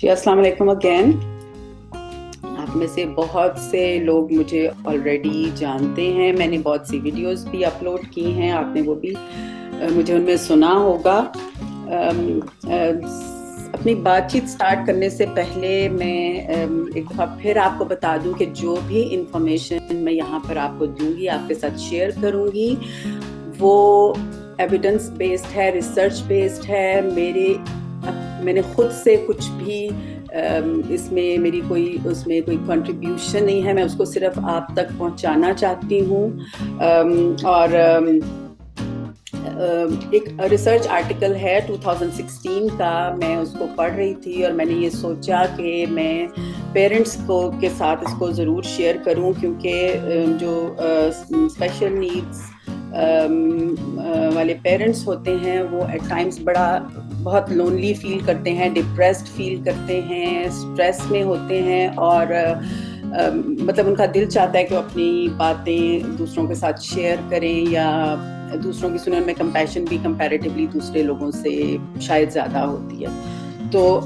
جی السلام علیکم اگین. آپ میں سے بہت سے لوگ مجھے آلریڈی جانتے ہیں. میں نے بہت سی ویڈیوز بھی اپلوڈ کی ہیں, آپ نے وہ بھی مجھے ان میں سنا ہوگا. اپنی بات چیت سٹارٹ کرنے سے پہلے میں ایک دفعہ پھر آپ کو بتا دوں کہ جو بھی انفارمیشن میں یہاں پر آپ کو دوں گی, آپ کے ساتھ شیئر کروں گی, وہ ایویڈنس بیسڈ ہے, ریسرچ بیسڈ ہے. میں نے خود سے کچھ بھی اس میں میری اس میں کوئی کنٹریبیوشن نہیں ہے. میں اس کو صرف آپ تک پہنچانا چاہتی ہوں. اور ایک ریسرچ آرٹیکل ہے 2016 کا, میں اس کو پڑھ رہی تھی اور میں نے یہ سوچا کہ میں پیرنٹس کے ساتھ اس کو ضرور شیئر کروں, کیونکہ جو اسپیشل نیڈس والے پیرنٹس ہوتے ہیں وہ ایٹ ٹائمس بہت لونلی فیل کرتے ہیں, ڈپریسڈ فیل کرتے ہیں, اسٹریس میں ہوتے ہیں, اور مطلب ان کا دل چاہتا ہے کہ وہ اپنی باتیں دوسروں کے ساتھ شیئر کریں یا دوسروں کی سننے میں کمپیشن بھی کمپیریٹیولی دوسرے لوگوں سے شاید زیادہ ہوتی ہے. تو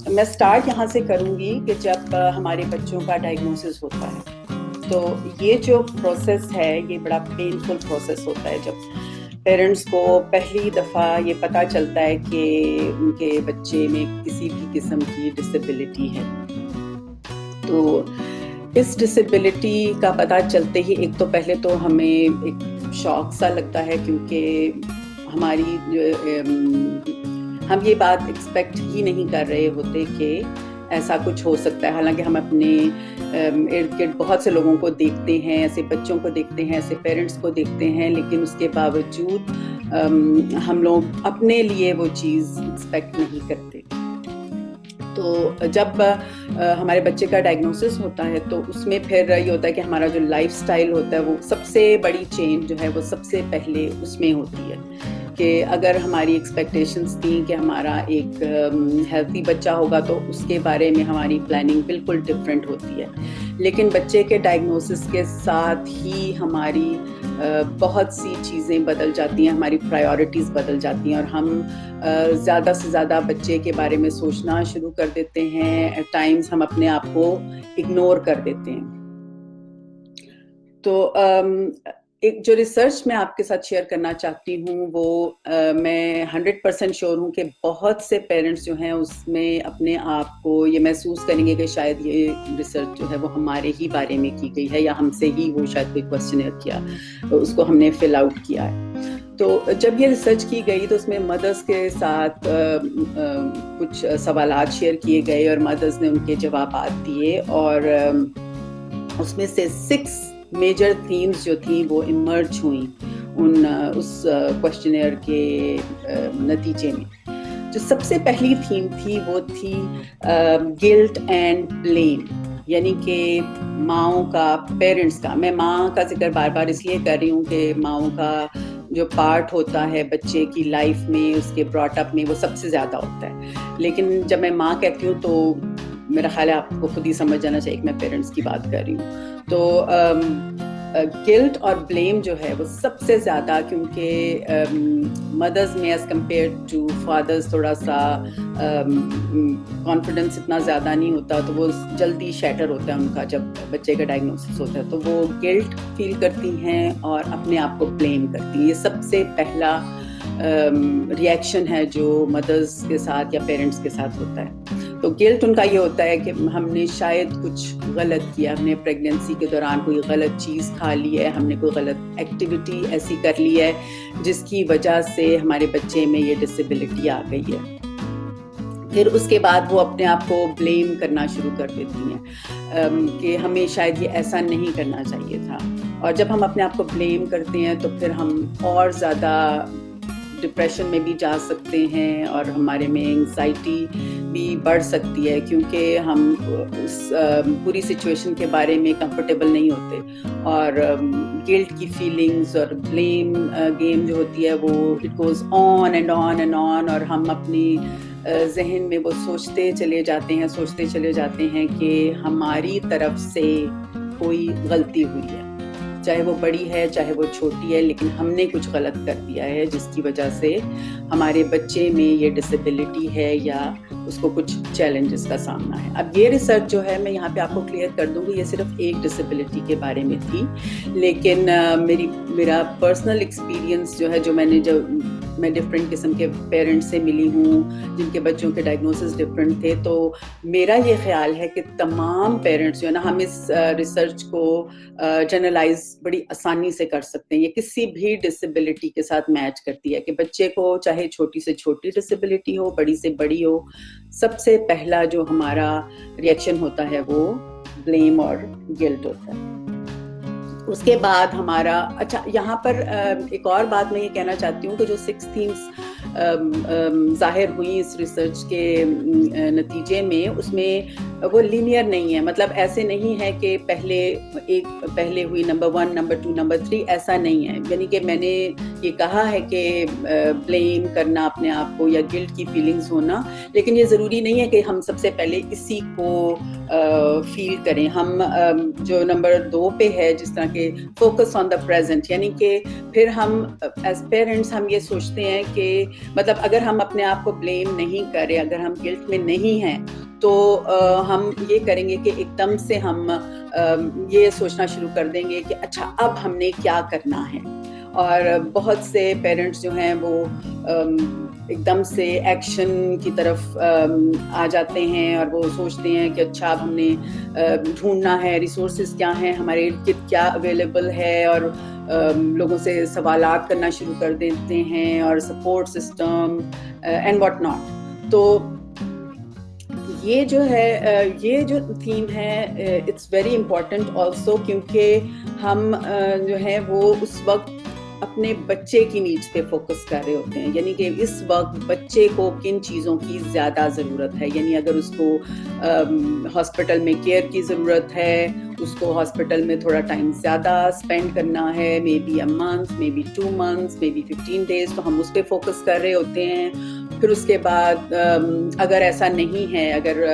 میں سٹارٹ یہاں سے کروں گی کہ جب ہمارے بچوں کا ڈائگنوسس ہوتا ہے تو یہ جو پروسیس ہے یہ بڑا پینفل پروسیس ہوتا ہے. جب پیرنٹس کو پہلی دفعہ یہ پتہ چلتا ہے کہ ان کے بچے میں کسی بھی قسم کی ڈسیبلٹی ہے, تو اس ڈسیبلٹی کا پتہ چلتے ہی ایک تو پہلے تو ہمیں ایک شوق سا لگتا ہے, کیونکہ ہم یہ بات ایکسپیکٹ ہی نہیں کر رہے ہوتے کہ ایسا کچھ ہو سکتا ہے. حالانکہ ہم اپنے ارد گرد بہت سے لوگوں کو دیکھتے ہیں, ایسے بچوں کو دیکھتے ہیں, ایسے پیرنٹس کو دیکھتے ہیں, لیکن اس کے باوجود ہم لوگ اپنے لیے وہ چیز ایکسپیکٹ نہیں کرتے. تو جب ہمارے بچے کا ڈائگنوسس ہوتا ہے تو اس میں پھر یہ ہوتا ہے کہ ہمارا جو لائف سٹائل ہوتا ہے وہ سب سے بڑی چینج جو ہے وہ سب سے پہلے اس میں ہوتی ہے. کہ اگر ہماری ایکسپیکٹیشنز تھیں کہ ہمارا ایک ہیلتھی بچہ ہوگا تو اس کے بارے میں ہماری پلاننگ بالکل ڈفرینٹ ہوتی ہے, لیکن بچے کے ڈائگنوسس کے ساتھ ہی ہماری بہت سی چیزیں بدل جاتی ہیں, ہماری پرائیورٹیز بدل جاتی ہیں, اور ہم زیادہ سے زیادہ بچے کے بارے میں سوچنا شروع کر دیتے ہیں. ایٹ ٹائمز ہم اپنے آپ کو اگنور کر دیتے ہیں. تو ایک جو ریسرچ میں آپ کے ساتھ شیئر کرنا چاہتی ہوں وہ میں 100% شیور ہوں کہ بہت سے پیرنٹس جو ہیں اس میں اپنے آپ کو یہ محسوس کریں گے کہ شاید یہ ریسرچ جو ہے وہ ہمارے ہی بارے میں کی گئی ہے, یا ہم سے ہی وہ شاید کوئی کوسچنر کیا, اس کو ہم نے فل آؤٹ کیا ہے. تو جب یہ ریسرچ کی گئی تو اس میں مدرس کے ساتھ کچھ سوالات شیئر کیے گئے اور مدرس نے ان کے جوابات دیے, اور اس میں سے 6 میجر تھیمز جو تھیں وہ ایمرج ہوئیں اس کوسچنر کے نتیجے میں. جو سب سے پہلی تھیم تھی وہ تھی گلٹ اینڈ بلیم, یعنی کہ ماؤں کا, پیرنٹس کا. میں ماں کا ذکر بار بار اس لیے کر رہی ہوں کہ ماؤں کا جو پارٹ ہوتا ہے بچے کی لائف میں, اس کے براٹ اپ میں, وہ سب سے زیادہ ہوتا ہے. لیکن جب میں ماں کہتی ہوں تو میرا خیال ہے آپ کو خود ہی سمجھ جانا چاہیے کہ میں پیرنٹس کی بات کر رہی ہوں. تو گلٹ اور بلیم جو ہے وہ سب سے زیادہ, کیونکہ مدرز میں ایز کمپیئر ٹو فادرز تھوڑا سا کانفیڈنس اتنا زیادہ نہیں ہوتا, تو وہ جلدی شیٹر ہوتا ہے ان کا جب بچے کا ڈائگنوسس ہوتا ہے. تو وہ گلٹ فیل کرتی ہیں اور اپنے آپ کو بلیم کرتی ہیں. یہ سب سے پہلا ریئیکشن ہے جو مدرز کے ساتھ یا پیرنٹس کے ساتھ ہوتا ہے. تو گلٹ ان کا یہ ہوتا ہے کہ ہم نے شاید کچھ غلط کیا, ہم نے پریگنینسی کے دوران کوئی غلط چیز کھا لی ہے, ہم نے کوئی غلط ایکٹیویٹی ایسی کر لی ہے جس کی وجہ سے ہمارے بچے میں یہ ڈسیبلٹی آ گئی ہے. پھر اس کے بعد وہ اپنے آپ کو بلیم کرنا شروع کر دیتی ہیں کہ ہمیں شاید یہ ایسا نہیں کرنا چاہیے تھا. اور جب ہم اپنے آپ کو بلیم کرتے ہیں تو پھر ہم اور زیادہ ڈپریشن میں بھی جا سکتے ہیں, اور ہمارے میں انگزائٹی بھی بڑھ سکتی ہے, کیونکہ ہم اس پوری سچویشن کے بارے میں کمفرٹیبل نہیں ہوتے. اور گلٹ کی فیلنگز اور بلیم گیم جو ہوتی ہے وہ it goes on and on and on, اور ہم اپنی ذہن میں وہ سوچتے چلے جاتے ہیں کہ ہماری طرف سے کوئی غلطی ہوئی ہے, چاہے وہ بڑی ہے چاہے وہ چھوٹی ہے, لیکن ہم نے کچھ غلط کر دیا ہے جس کی وجہ سے ہمارے بچے میں یہ ڈسیبلٹی ہے یا اس کو کچھ چیلنجز کا سامنا ہے. اب یہ ریسرچ جو ہے میں یہاں پہ آپ کو کلیئر کر دوں گی, یہ صرف ایک ڈسیبلٹی کے بارے میں تھی, لیکن میرا پرسنل ایکسپیرینس جو ہے, جو میں ڈفرینٹ قسم کے پیرنٹس سے ملی ہوں جن کے بچوں کے ڈائگنوسس ڈفرینٹ تھے, تو میرا یہ خیال ہے کہ تمام پیرنٹس جو ہے نا, ہم اس ریسرچ کو جنرلائز بڑی آسانی سے کر سکتے ہیں. یہ کسی بھی ڈسیبلٹی کے ساتھ میچ کرتی ہے کہ بچے کو چاہے چھوٹی سے چھوٹی ڈسیبلٹی ہو, بڑی سے بڑی ہو, سب سے پہلا جو ہمارا ریئیکشن ہوتا ہے وہ بلیم اور گلٹ ہوتا ہے. اس کے بعد ہمارا اچھا یہاں پر ایک اور بات میں یہ کہنا چاہتی ہوں کہ جو 6 تھیمز ظاہر ہوئی اس ریسرچ کے نتیجے میں, اس میں وہ لینئر نہیں ہے. مطلب ایسے نہیں ہے کہ پہلے ہوئی نمبر 1 نمبر 2 نمبر 3, ایسا نہیں ہے. یعنی کہ میں نے یہ کہا ہے کہ بلیم کرنا اپنے آپ کو یا گلٹ کی فیلنگز ہونا, لیکن یہ ضروری نہیں ہے کہ ہم سب سے پہلے اسی کو فیل کریں. ہم جو نمبر 2 پہ ہے جس طرح کہ فوکس آن دا پریزنٹ, یعنی کہ پھر ہم ایز پیرنٹس ہم یہ سوچتے ہیں کہ مطلب اگر ہم اپنے آپ کو بلیم نہیں کریں, اگر ہم گلٹ میں نہیں ہیں, تو ہم یہ کریں گے کہ ایک دم سے ہم یہ سوچنا شروع کر دیں گے کہ اچھا اب ہم نے کیا کرنا ہے. اور بہت سے پیرنٹس جو ہیں وہ ایک دم سے ایکشن کی طرف آ جاتے ہیں اور وہ سوچتے ہیں کہ اچھا اب ہم نے ڈھونڈنا ہے ریسورسز کیا ہیں, ہمارے ارد گرد کیا اویلیبل ہے, اور لوگوں سے سوالات کرنا شروع کر دیتے ہیں, اور support system and what not. تو یہ جو ہے یہ جو تھیم ہے اٹس ویری امپورٹنٹ آلسو, کیونکہ ہم جو ہے وہ اس وقت اپنے بچے کی نیڈس پہ فوکس کر رہے ہوتے ہیں. یعنی کہ اس وقت بچے کو کن چیزوں کی زیادہ ضرورت ہے, یعنی اگر اس کو ہاسپٹل میں کیئر کی ضرورت ہے, اس کو ہاسپٹل میں تھوڑا ٹائم زیادہ اسپینڈ کرنا ہے, maybe a month, maybe 2 months, maybe 15 days, تو ہم اس پہ فوکس کر رہے ہوتے ہیں. پھر اس کے بعد اگر ایسا نہیں ہے, اگر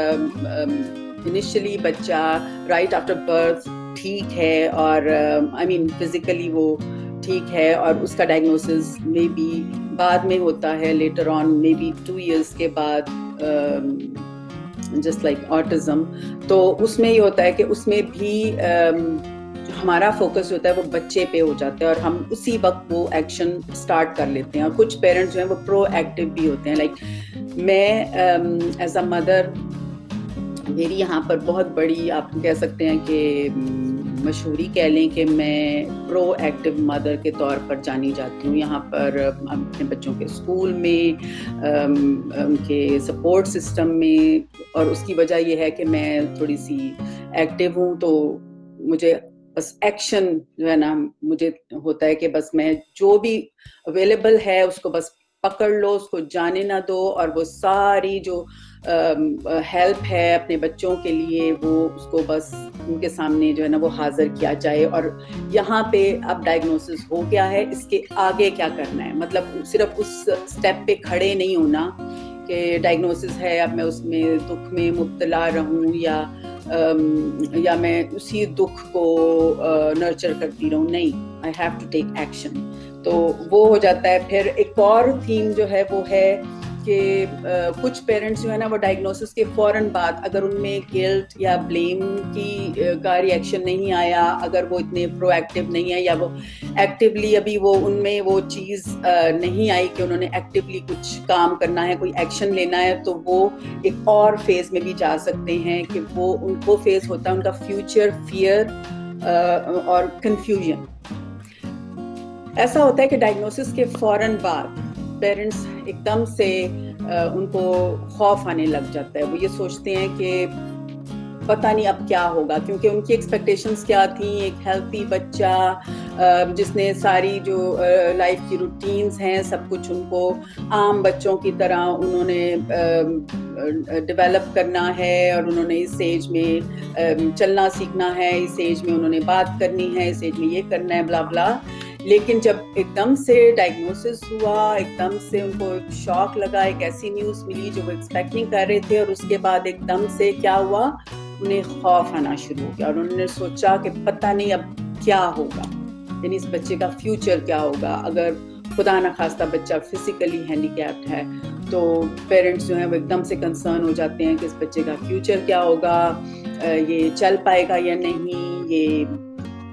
انیشلی بچہ رائٹ آفٹر برتھ ٹھیک ہے اور آئی مین فزیکلی وہ ٹھیک ہے, اور اس کا ڈائگنوسس میں بھی بعد میں ہوتا ہے later on, maybe 2 years کے بعد, جسٹ لائک آٹزم, تو اس میں یہ ہوتا ہے کہ اس میں بھی ہمارا فوکس جو ہوتا ہے وہ بچے پہ ہو جاتا ہے, اور ہم اسی وقت وہ ایکشن اسٹارٹ کر لیتے ہیں. اور کچھ پیرنٹس جو ہیں وہ پرو ایکٹیو بھی ہوتے ہیں. لائک میں ایز اے مدر, میری یہاں پر بہت بڑی آپ کہہ سکتے ہیں کہ مشہوری کہہ لیں کہ میں پرو ایکٹیو مدر کے طور پر جانی جاتی ہوں. یہاں پر اپنے بچوں کے اسکول میں, ان کے سپورٹ سسٹم میں, اور اس کی وجہ یہ ہے کہ میں تھوڑی سی ایکٹیو ہوں, تو مجھے بس ایکشن جو ہے نا, مجھے ہوتا ہے کہ بس میں جو بھی اویلیبل ہے اس کو بس پکڑ لو, اس کو جانے نہ دو, اور وہ ساری جو ہیلپ ہے اپنے بچوں کے لیے وہ اس کو بس ان کے سامنے جو ہے نا وہ حاضر کیا جائے. اور یہاں پہ اب ڈائگنوسس ہو گیا ہے, اس کے آگے کیا کرنا ہے, مطلب صرف اس سٹیپ پہ کھڑے نہیں ہونا کہ ڈائگنوسس ہے اب میں اس میں دکھ میں مبتلا رہوں, یا میں اسی دکھ کو نرچر کرتی رہوں. نہیں, I have to take action. تو وہ ہو جاتا ہے. پھر ایک اور تھیم جو ہے وہ ہے کہ کچھ پیرنٹس جو ہے نا وہ ڈائگنوسس کے فوراً بعد اگر ان میں گلٹ یا بلیم کا ریئیکشن نہیں آیا, اگر وہ اتنے پرو ایکٹیو نہیں ہے, یا وہ ایکٹیولی ابھی وہ ان میں وہ چیز نہیں آئی کہ انہوں نے ایکٹیولی کچھ کام کرنا ہے, کوئی ایکشن لینا ہے, تو وہ ایک اور فیز میں بھی جا سکتے ہیں کہ وہ ان کو فیز ہوتا ہے ان کا فیوچر فیئر اور کنفیوژن. ایسا ہوتا ہے کہ ڈائگنوسس کے فوراً بعد پیرنٹس ایک دم سے ان کو خوف آنے لگ جاتا ہے. وہ یہ سوچتے ہیں کہ پتہ نہیں اب کیا ہوگا, کیونکہ ان کی ایکسپیکٹیشنز کیا تھیں, ایک ہیلتھی بچہ جس نے ساری جو لائف کی روٹینز ہیں سب کچھ ان کو عام بچوں کی طرح انہوں نے ڈیولپ کرنا ہے, اور انہوں نے اس ایج میں چلنا سیکھنا ہے, اس ایج میں انہوں نے بات کرنی ہے, اس ایج میں یہ کرنا ہے, بلا بلا. لیکن جب ایک دم سے ڈائگنوسس ہوا, ایک دم سے ان کو ایک شاک لگا, ایک ایسی نیوز ملی جو وہ ایکسپیکٹ نہیں کر رہے تھے, اور اس کے بعد ایک دم سے کیا ہوا, انہیں خوف آنا شروع ہو گیا, اور انہوں نے سوچا کہ پتہ نہیں اب کیا ہوگا. یعنی اس بچے کا فیوچر کیا ہوگا. اگر خدا نخواستہ بچہ فزیکلی ہینڈیکیپڈ ہے تو پیرنٹس جو ہیں وہ ایک دم سے کنسرن ہو جاتے ہیں کہ اس بچے کا فیوچر کیا ہوگا, یہ چل پائے گا یا نہیں, یہ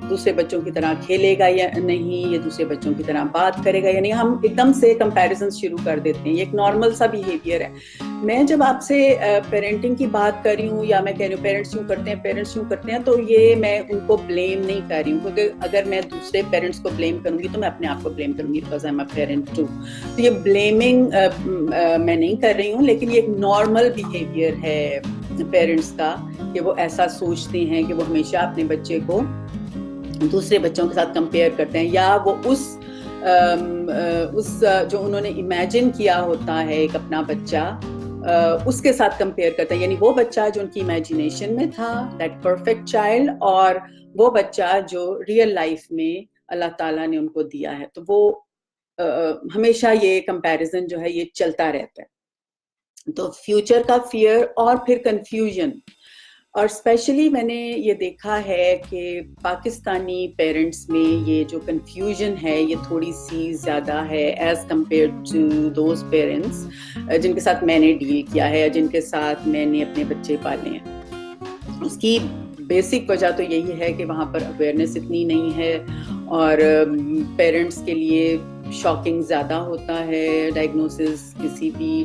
دوسرے بچوں کی طرح کھیلے گا یا نہیں, یہ دوسرے بچوں کی طرح بات کرے گا یا نہیں. ہم ایک دم سے کمپیریزن شروع کر دیتے ہیں, یہ ایک نارمل سا بیہیویئر ہے. میں جب آپ سے پیرنٹنگ کی بات کر رہی ہوں یا میں کہہ رہی ہوں پیرنٹس یوں کرتے ہیں تو یہ میں ان کو بلیم نہیں کر رہی ہوں, کیونکہ اگر میں دوسرے پیرنٹس کو بلیم کروں گی تو میں اپنے آپ کو بلیم کروں گی, because I am a parent too. تو یہ بلیمنگ میں نہیں کر رہی ہوں, لیکن یہ ایک نارمل بیہیویئر ہے پیرنٹس کا کہ وہ ایسا سوچتے ہیں کہ وہ ہمیشہ اپنے بچے کو دوسرے بچوں کے ساتھ کمپیئر کرتے ہیں, یا وہ اس جو انہوں نے امیجن کیا ہوتا ہے ایک اپنا بچہ, اس کے ساتھ کمپیئر کرتے ہیں. یعنی وہ بچہ جو ان کی امیجنیشن میں تھا, دیٹ پرفیکٹ چائلڈ, اور وہ بچہ جو ریئل لائف میں اللہ تعالیٰ نے ان کو دیا ہے. تو وہ ہمیشہ یہ کمپیریزن جو ہے یہ چلتا رہتا ہے. تو فیوچر کا فیئر اور پھر کنفیوژن, اور اسپیشلی میں نے یہ دیکھا ہے کہ پاکستانی پیرنٹس میں یہ جو کنفیوژن ہے یہ تھوڑی سی زیادہ ہے as compare to those parents جن کے ساتھ میں نے ڈیل کیا ہے, جن کے ساتھ میں نے اپنے بچے پالے ہیں. اس کی بیسک وجہ تو یہی ہے کہ وہاں پر اویئرنیس اتنی نہیں ہے, اور پیرنٹس کے لیے شاکنگ زیادہ ہوتا ہے ڈائگنوسس کسی بھی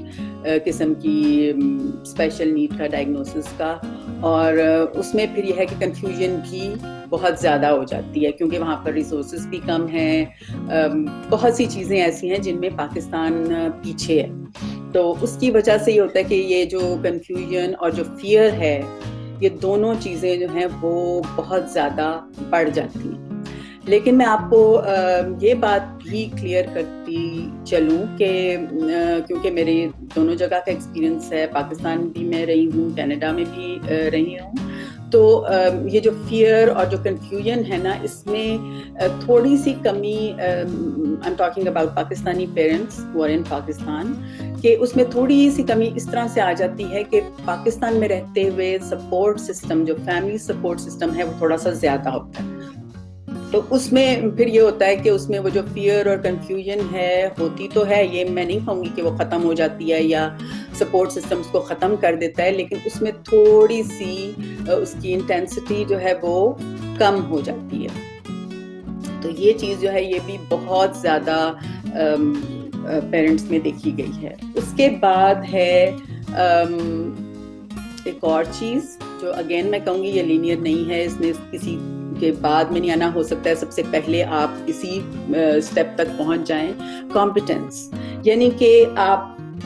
قسم کی اسپیشل نیڈ کا ڈائگنوسس کا, اور اس میں پھر یہ ہے کہ کنفیوژن بھی بہت زیادہ ہو جاتی ہے کیونکہ وہاں پر ریسورسز بھی کم ہیں, بہت سی چیزیں ایسی ہیں جن میں پاکستان پیچھے ہے. تو اس کی وجہ سے یہ ہوتا ہے کہ یہ جو کنفیوژن اور جو فیئر ہے یہ دونوں چیزیں جو ہیں وہ بہت زیادہ بڑھ جاتی ہیں. لیکن میں آپ کو یہ بات بھی کلیئر کرتی چلوں کہ کیونکہ میرے دونوں جگہ کا ایکسپیرینس ہے, پاکستان بھی میں رہی ہوں, کینیڈا میں بھی رہی ہوں, تو یہ جو فیئر اور جو کنفیوژن ہے نا, اس میں تھوڑی سی کمی, I am talking about Pakistani parents who are in Pakistan, کہ اس میں تھوڑی سی کمی اس طرح سے آ جاتی ہے کہ پاکستان میں رہتے ہوئے سپورٹ سسٹم, جو فیملی سپورٹ سسٹم ہے, وہ تھوڑا سا زیادہ ہوتا ہے. تو اس میں پھر یہ ہوتا ہے کہ اس میں وہ جو فیئر اور کنفیوژن ہے ہوتی تو ہے, یہ میں نہیں کہوں گی کہ وہ ختم ہو جاتی ہے یا سپورٹ سسٹم اس کو ختم کر دیتا ہے, لیکن اس میں تھوڑی سی اس کی انٹینسٹی جو ہے وہ کم ہو جاتی ہے. تو یہ چیز جو ہے یہ بھی بہت زیادہ پیرنٹس میں دیکھی گئی ہے. اس کے بعد ہے ایک اور چیز جو اگین میں کہوں گی یہ لینئر نہیں ہے, اس میں کسی کے بعد میں نہیں آنا, ہو سکتا ہے سب سے پہلے آپ اسی اسٹیپ تک پہنچ جائیں. کمپیٹنس, یعنی کہ آپ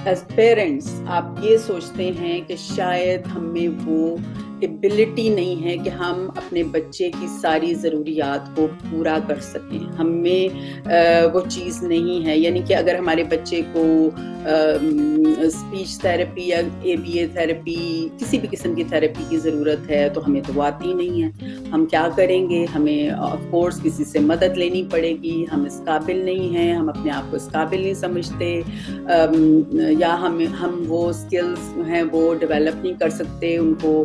ایز پیرنٹس آپ یہ سوچتے ہیں کہ شاید ہم میں وہ ایبلٹی نہیں ہے کہ ہم اپنے بچے کی ساری ضروریات کو پورا کر سکیں, ہم میں وہ چیز نہیں ہے. یعنی کہ اگر ہمارے بچے کو اسپیچ تھراپی یا اے بی اے تھراپی, کسی بھی قسم کی تھراپی کی ضرورت ہے تو ہمیں تو وہ آتی نہیں ہے. ہم کیا کریں گے, ہمیں آف کورس کسی سے مدد لینی پڑے گی, ہم اس قابل نہیں ہیں, ہم اپنے آپ کو اس قابل نہیں سمجھتے, یا ہم وہ اسکلز ہیں وہ ڈیولپ نہیں کر سکتے, ان کو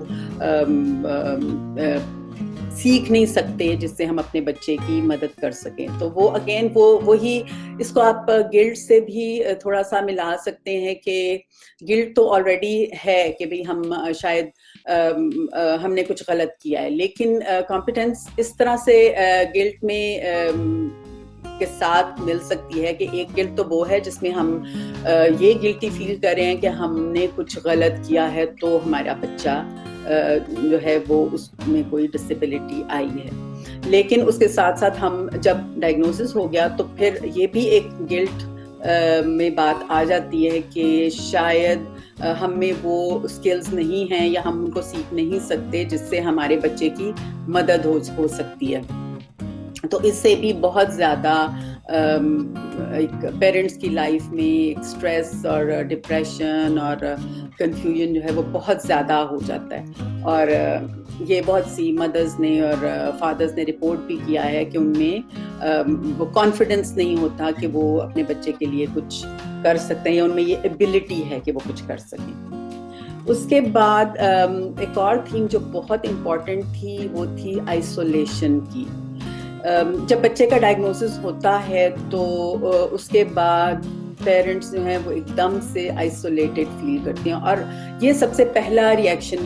سیکھ نہیں سکتے جس سے ہم اپنے بچے کی مدد کر سکیں. تو وہ اگین وہی اس کو آپ گلٹ سے بھی تھوڑا سا ملا سکتے ہیں کہ گلٹ تو آلریڈی ہے کہ بھئی ہم شاید ہم نے کچھ غلط کیا ہے, لیکن کمپیٹنس اس طرح سے گلٹ میں کے ساتھ مل سکتی ہے کہ ایک گلٹ تو وہ ہے جس میں ہم یہ گلٹی فیل کر رہے ہیں کہ ہم نے کچھ غلط کیا ہے تو ہمارا بچہ جو ہے وہ اس میں کوئی ڈسیبلٹی آئی ہے. لیکن اس کے ساتھ ساتھ ہم جب ڈائگنوسس ہو گیا تو پھر یہ بھی ایک گلٹ میں بات آ جاتی ہے کہ شاید ہم میں وہ اسکلز نہیں ہیں یا ہم ان کو سیکھ نہیں سکتے جس سے ہمارے بچے کی مدد ہو سکتی ہے. تو اس سے بھی بہت زیادہ ایک پیرنٹس کی لائف میں ایک اسٹریس اور ڈپریشن اور کنفیوژن جو ہے وہ بہت زیادہ ہو جاتا ہے. اور یہ بہت سی مدرز نے اور فادرز نے رپورٹ بھی کیا ہے کہ ان میں وہ کانفیڈنس نہیں ہوتا کہ وہ اپنے بچے کے لیے کچھ کر سکتے ہیں, یا ان میں یہ ایبلٹی ہے کہ وہ کچھ کر سکیں. اس کے بعد ایک اور تھیم جو بہت امپورٹنٹ تھی وہ تھی آئسولیشن کی. جب بچے کا ڈائگنوسس ہوتا ہے تو اس کے بعد پیرنٹس جو ہیں وہ ایک دم سے آئسولیٹڈ فیل کرتے ہیں, اور یہ سب سے پہلا ریئیکشن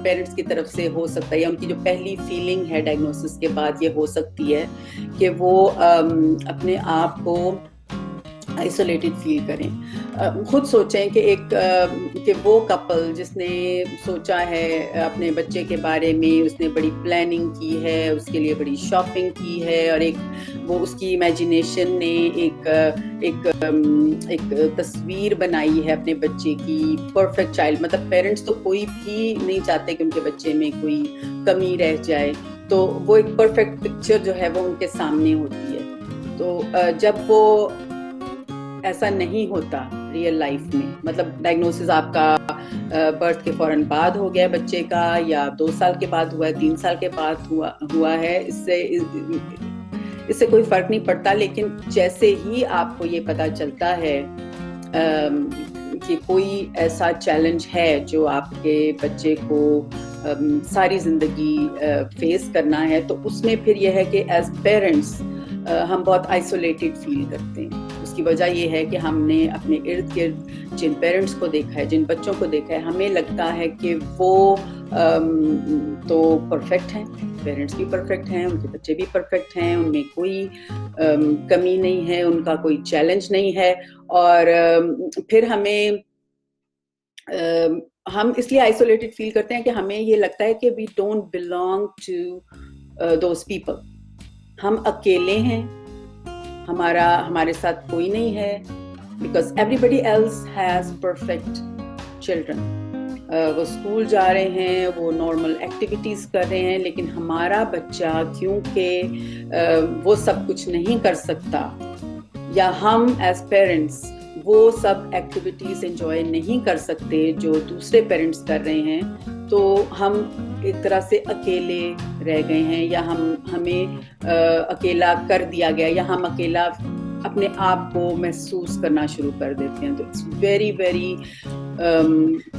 پیرنٹس کی طرف سے ہو سکتا ہے, یا ان کی جو پہلی فیلنگ ہے ڈائگنوسس کے بعد یہ ہو سکتی ہے کہ وہ اپنے آپ کو آئسولیٹڈ فیل کریں. خود سوچیں کہ کہ وہ کپل جس نے سوچا ہے اپنے بچے کے بارے میں, اس نے بڑی پلاننگ کی ہے, اس کے لیے بڑی شاپنگ کی ہے, اور وہ اس کی امیجنیشن نے ایک تصویر بنائی ہے اپنے بچے کی پرفیکٹ چائلڈ. مطلب پیرنٹس تو کوئی بھی نہیں چاہتے کہ ان کے بچے میں کوئی کمی رہ جائے, تو وہ ایک پرفیکٹ پکچر جو ہے وہ ان کے سامنے ہوتی ہے. تو جب وہ ایسا نہیں ہوتا ریئل لائف میں, مطلب ڈائگنوسس آپ کا برتھ کے فوراً بعد ہو گیا بچے کا, یا 2 سال کے بعد ہوا ہے, 3 سال کے بعد ہوا ہے, اس سے کوئی فرق نہیں پڑتا. لیکن جیسے ہی آپ کو یہ پتا چلتا ہے کہ کوئی ایسا چیلنج ہے جو آپ کے بچے کو ساری زندگی فیس کرنا ہے, تو اس میں پھر یہ ہے کہ ایز پیرنٹس ہم بہت آئسولیٹڈ فیل کرتے ہیں. اس کی وجہ یہ ہے کہ ہم نے اپنے ارد گرد جن پیرنٹس کو دیکھا ہے, جن بچوں کو دیکھا ہے, ہمیں لگتا ہے کہ وہ تو پرفیکٹ ہیں, پیرنٹس بھی پرفیکٹ ہیں, ان کے بچے بھی پرفیکٹ ہیں, ان میں کوئی کمی نہیں ہے, ان کا کوئی چیلنج نہیں ہے. اور پھر ہم اس لیے آئسولیٹڈ فیل کرتے ہیں کہ ہمیں یہ لگتا ہے کہ we don't belong to those people. ہم اکیلے ہیں, ہمارے ساتھ کوئی نہیں ہے, because everybody else has perfect children. وہ اسکول جا رہے ہیں, وہ نارمل ایکٹیویٹیز کر رہے ہیں, لیکن ہمارا بچہ کیونکہ وہ سب کچھ نہیں کر سکتا, یا ہم ایز پیرنٹس وہ سب ایکٹیویٹیز انجوائے نہیں کر سکتے جو دوسرے پیرنٹس کر رہے ہیں, تو ہم ایک طرح سے اکیلے رہ گئے ہیں, یا ہمیں اکیلا کر دیا گیا, یا ہم اکیلا اپنے آپ کو محسوس کرنا شروع کر دیتے ہیں. تو it's very very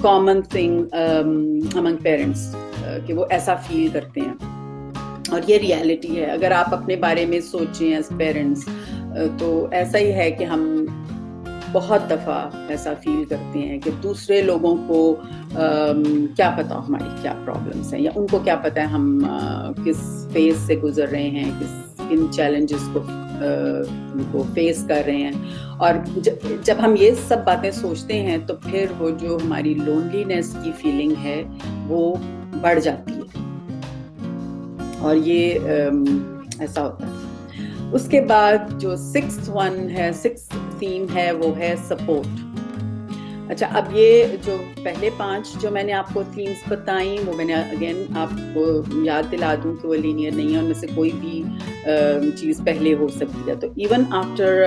common thing among parents کہ وہ ایسا فیل کرتے ہیں, اور یہ ریالٹی ہے. اگر آپ اپنے بارے میں سوچیں ایز پیرنٹس, تو ایسا ہی ہے کہ ہم بہت دفعہ ایسا فیل کرتے ہیں کہ دوسرے لوگوں کو کیا پتا ہماری کیا پرابلمس ہیں, یا ان کو کیا پتا ہے ہم کس فیز سے گزر رہے ہیں, کن چیلنجز کو فیس کر رہے ہیں. اور جب ہم یہ سب باتیں سوچتے ہیں تو پھر وہ جو ہماری لونلینس کی فیلنگ ہے وہ بڑھ جاتی ہے, اور یہ ایسا ہوتا ہے. اس کے بعد جو 6th تھیم ہے وہ ہے سپورٹ. اچھا, اب یہ جو پہلے 5 جو میں نے آپ کو تھیمز بتائیں, وہ میں نے اگین آپ کو یاد دلا دوں کہ وہ لینئر نہیں ہے, ان میں سے کوئی بھی چیز پہلے ہو سکتی ہے. تو ایون آفٹر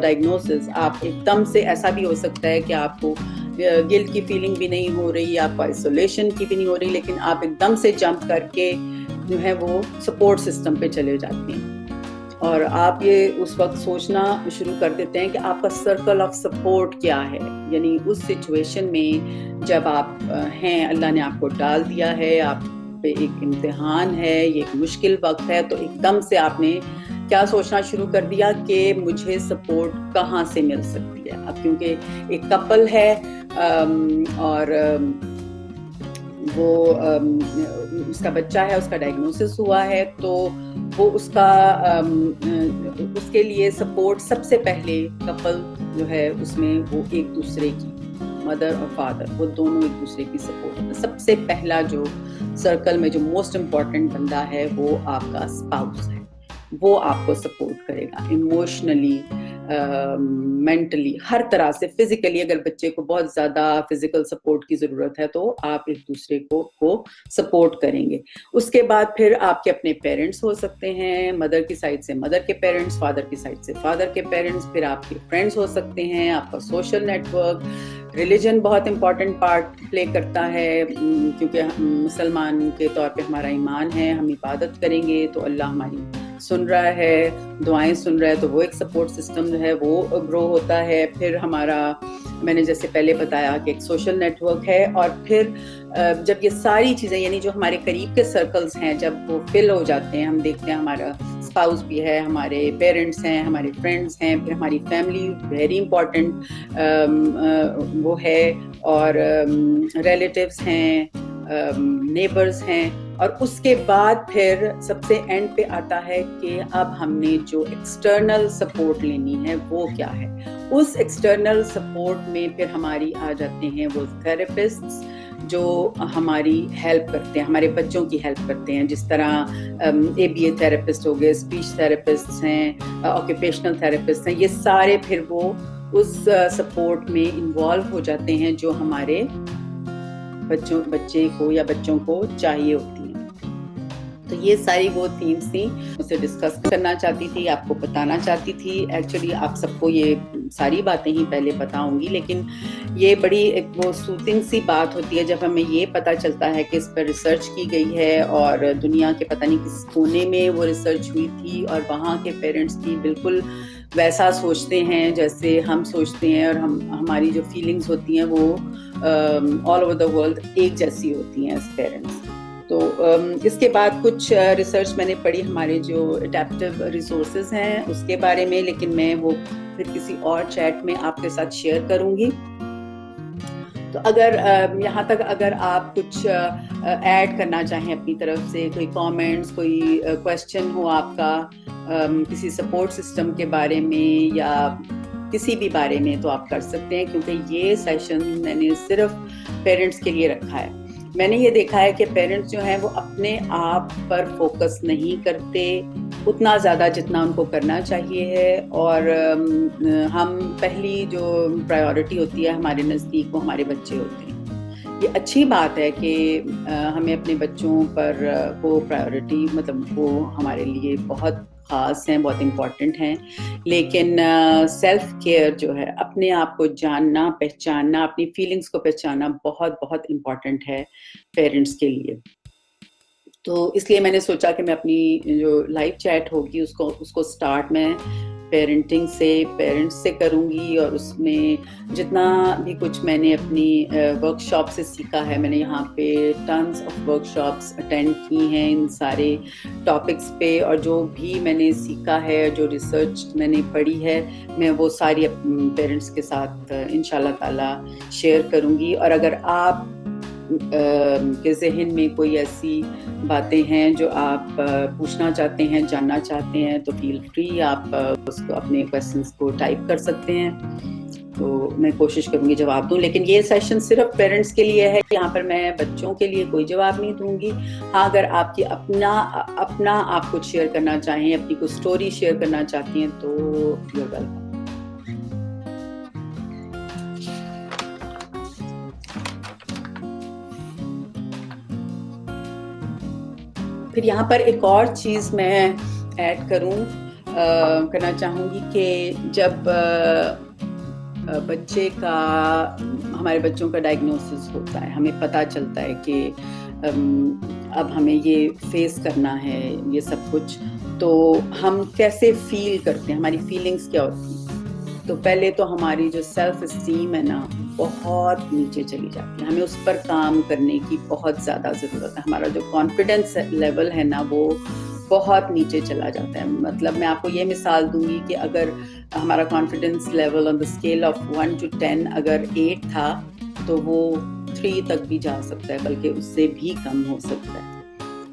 ڈائگنوسس آپ ایک دم سے ایسا بھی ہو سکتا ہے کہ آپ کو گلٹ کی فیلنگ بھی نہیں ہو رہی, آپ کو آئسولیشن کی بھی نہیں ہو رہی, لیکن آپ ایک دم سے جمپ کر کے جو ہے وہ سپورٹ سسٹم پہ چلے جاتے ہیں, اور آپ یہ اس وقت سوچنا شروع کر دیتے ہیں کہ آپ کا سرکل آف سپورٹ کیا ہے. یعنی اس سچویشن میں جب آپ ہیں, اللہ نے آپ کو ڈال دیا ہے, آپ پہ ایک امتحان ہے, یہ ایک مشکل وقت ہے, تو ایک دم سے آپ نے کیا سوچنا شروع کر دیا کہ مجھے سپورٹ کہاں سے مل سکتی ہے. اب کیونکہ ایک کپل ہے اور وہ اس کا بچہ ہے, اس کا ڈائگنوسس ہوا ہے, تو وہ اس کے لیے سپورٹ سب سے پہلے کپل جو ہے اس میں وہ ایک دوسرے کی, مدر اور فادر, وہ دونوں ایک دوسرے کی سپورٹ. سب سے پہلا جو سرکل میں جو موسٹ امپورٹنٹ بندہ ہے وہ آپ کا اسپاؤس ہے. وہ آپ کو سپورٹ کرے گا ایموشنلی, مینٹلی, ہر طرح سے. فزیکلی اگر بچے کو بہت زیادہ فزیکل سپورٹ کی ضرورت ہے تو آپ ایک دوسرے کو سپورٹ کریں گے. اس کے بعد پھر آپ کے اپنے پیرنٹس ہو سکتے ہیں, مدر کی سائڈ سے مدر کے پیرنٹس, فادر کی سائڈ سے فادر کے پیرنٹس, پھر آپ کے فرینڈس ہو سکتے ہیں, آپ کا سوشل نیٹ ورک. ریلیجن بہت امپورٹنٹ پارٹ پلے کرتا ہے, کیونکہ مسلمان کے طور پہ ہمارا ایمان ہے, ہم عبادت کریں گے تو اللہ ہماری سن رہا ہے, دعائیں سن رہا ہے, تو وہ ایک سپورٹ سسٹم جو ہے وہ گرو ہوتا ہے. پھر ہمارا میں نے جیسے پہلے بتایا کہ ایک سوشل نیٹ ورک ہے، اور پھر جب یہ ساری چیزیں یعنی جو ہمارے قریب کے سرکلز ہیں جب وہ فل ہو جاتے ہیں، ہم دیکھتے ہیں ہمارا اسپاؤس بھی ہے، ہمارے پیرنٹس ہیں، ہمارے فرینڈس ہیں، پھر ہماری فیملی ویری امپورٹنٹ وہ ہے، اور ریلیٹیوز ہیں، نیبرز ہیں، اور اس کے بعد پھر سب سے اینڈ پہ آتا ہے کہ اب ہم نے جو ایکسٹرنل سپورٹ لینی ہے وہ کیا ہے. اس ایکسٹرنل سپورٹ میں پھر ہماری آ جاتے ہیں وہ تھراپسٹس جو ہماری ہیلپ کرتے ہیں، ہمارے بچوں کی ہیلپ کرتے ہیں، جس طرح ABA تھراپسٹ ہو گئے، اسپیچ تھراپسٹ ہیں، آکوپیشنل تھراپسٹ ہیں. یہ سارے پھر وہ اس سپورٹ میں انوالو ہو جاتے ہیں جو ہمارے بچے کو یا بچوں کو چاہیے ہوتی ہیں. تو یہ ساری وہ تھیمس تھیں اسے ڈسکس کرنا چاہتی تھی، آپ کو بتانا چاہتی تھی. ایکچولی آپ سب کو یہ ساری باتیں ہی پہلے بتاؤں گی، لیکن یہ بڑی ایک وہ سوتنگ سی بات ہوتی ہے جب ہمیں یہ پتہ چلتا ہے کہ اس پر ریسرچ کی گئی ہے اور دنیا کے پتہ نہیں کس کونے میں وہ ریسرچ ہوئی تھی، اور وہاں کے پیرنٹس بھی بالکل ویسا سوچتے ہیں جیسے ہم سوچتے ہیں، اور ہماری جو فیلنگز ہوتی ہیں وہ آل اوور دا ورلڈ ایک جیسی ہوتی ہیں ایز پیرنٹس. تو اس کے بعد کچھ ریسرچ میں نے پڑھی ہمارے جو اڈیپٹیو ریسورسز ہیں اس کے بارے میں، لیکن میں وہ پھر کسی اور چیٹ میں آپ کے ساتھ شیئر کروں گی. تو اگر یہاں تک اگر آپ کچھ ایڈ کرنا چاہیں اپنی طرف سے، کوئی کامنٹس، کوئی کویسچن ہو آپ کا کسی سپورٹ سسٹم کے بارے میں یا کسی بھی بارے میں، تو آپ کر سکتے ہیں، کیونکہ یہ سیشن میں نے صرف پیرنٹس کے لیے رکھا ہے. میں نے یہ دیکھا ہے کہ پیرنٹس جو ہیں وہ اپنے آپ پر فوکس نہیں کرتے اتنا زیادہ جتنا ان کو کرنا چاہیے ہے، اور ہم پہلی جو پرائیورٹی ہوتی ہے ہمارے نزدیک وہ ہمارے بچے ہوتے ہیں. یہ اچھی بات ہے کہ ہمیں اپنے بچوں پر وہ پرائیورٹی مطلب وہ ہمارے لیے بہت خاص ہیں، بہت امپورٹنٹ ہیں، لیکن سیلف کیئر جو ہے، اپنے آپ کو جاننا، پہچاننا، اپنی فیلنگز کو پہچاننا بہت بہت امپورٹنٹ ہے پیرنٹس کے لیے. تو اس لیے میں نے سوچا کہ میں اپنی جو لائیو چیٹ ہوگی اس کو سٹارٹ میں پیرنٹس سے کروں گی، اور اس میں جتنا بھی کچھ میں نے اپنی ورک شاپ سے سیکھا ہے، میں نے یہاں پہ tons of work shops attend کی ہیں ان سارے ٹاپکس پہ، اور جو بھی میں نے سیکھا ہے، جو ریسرچ میں نے پڑھی ہے، میں وہ ساری پیرنٹس کے ساتھ انشاءاللہ تعالی شیئر کروں گی. اور اگر آپ کے ذہن میں کوئی ایسی باتیں ہیں جو آپ پوچھنا چاہتے ہیں، جاننا چاہتے ہیں، تو فیل فری، آپ اس کو اپنے کویسچنس کو ٹائپ کر سکتے ہیں. تو میں کوشش کروں گی جواب دوں، لیکن یہ سیشن صرف پیرنٹس کے لیے ہے، یہاں پر میں بچوں کے لیے کوئی جواب نہیں دوں گی. ہاں اگر آپ کی اپنا آپ کچھ شیئر کرنا چاہیں، اپنی کوئی اسٹوری شیئر کرنا چاہتی ہیں تو یو آر ویلکم. پھر یہاں پر ایک اور چیز میں ایڈ کرنا چاہوں گی کہ جب ہمارے بچوں کا ڈائگنوسس ہوتا ہے، ہمیں پتہ چلتا ہے کہ اب ہمیں یہ فیس کرنا ہے یہ سب کچھ، تو ہم کیسے فیل کرتے ہیں، ہماری فیلنگز کیا ہوتی ہیں. تو پہلے تو ہماری جو سیلف اسٹیم ہے نا بہت نیچے چلی جاتی ہے، ہمیں اس پر کام کرنے کی بہت زیادہ ضرورت ہے. ہمارا جو کانفیڈنس لیول ہے نا وہ بہت نیچے چلا جاتا ہے. مطلب میں آپ کو یہ مثال دوں گی کہ اگر ہمارا confidence level on the scale of 1 to 10 اگر 8 تھا تو وہ 3 تک بھی جا سکتا ہے، بلکہ اس سے بھی کم ہو سکتا ہے.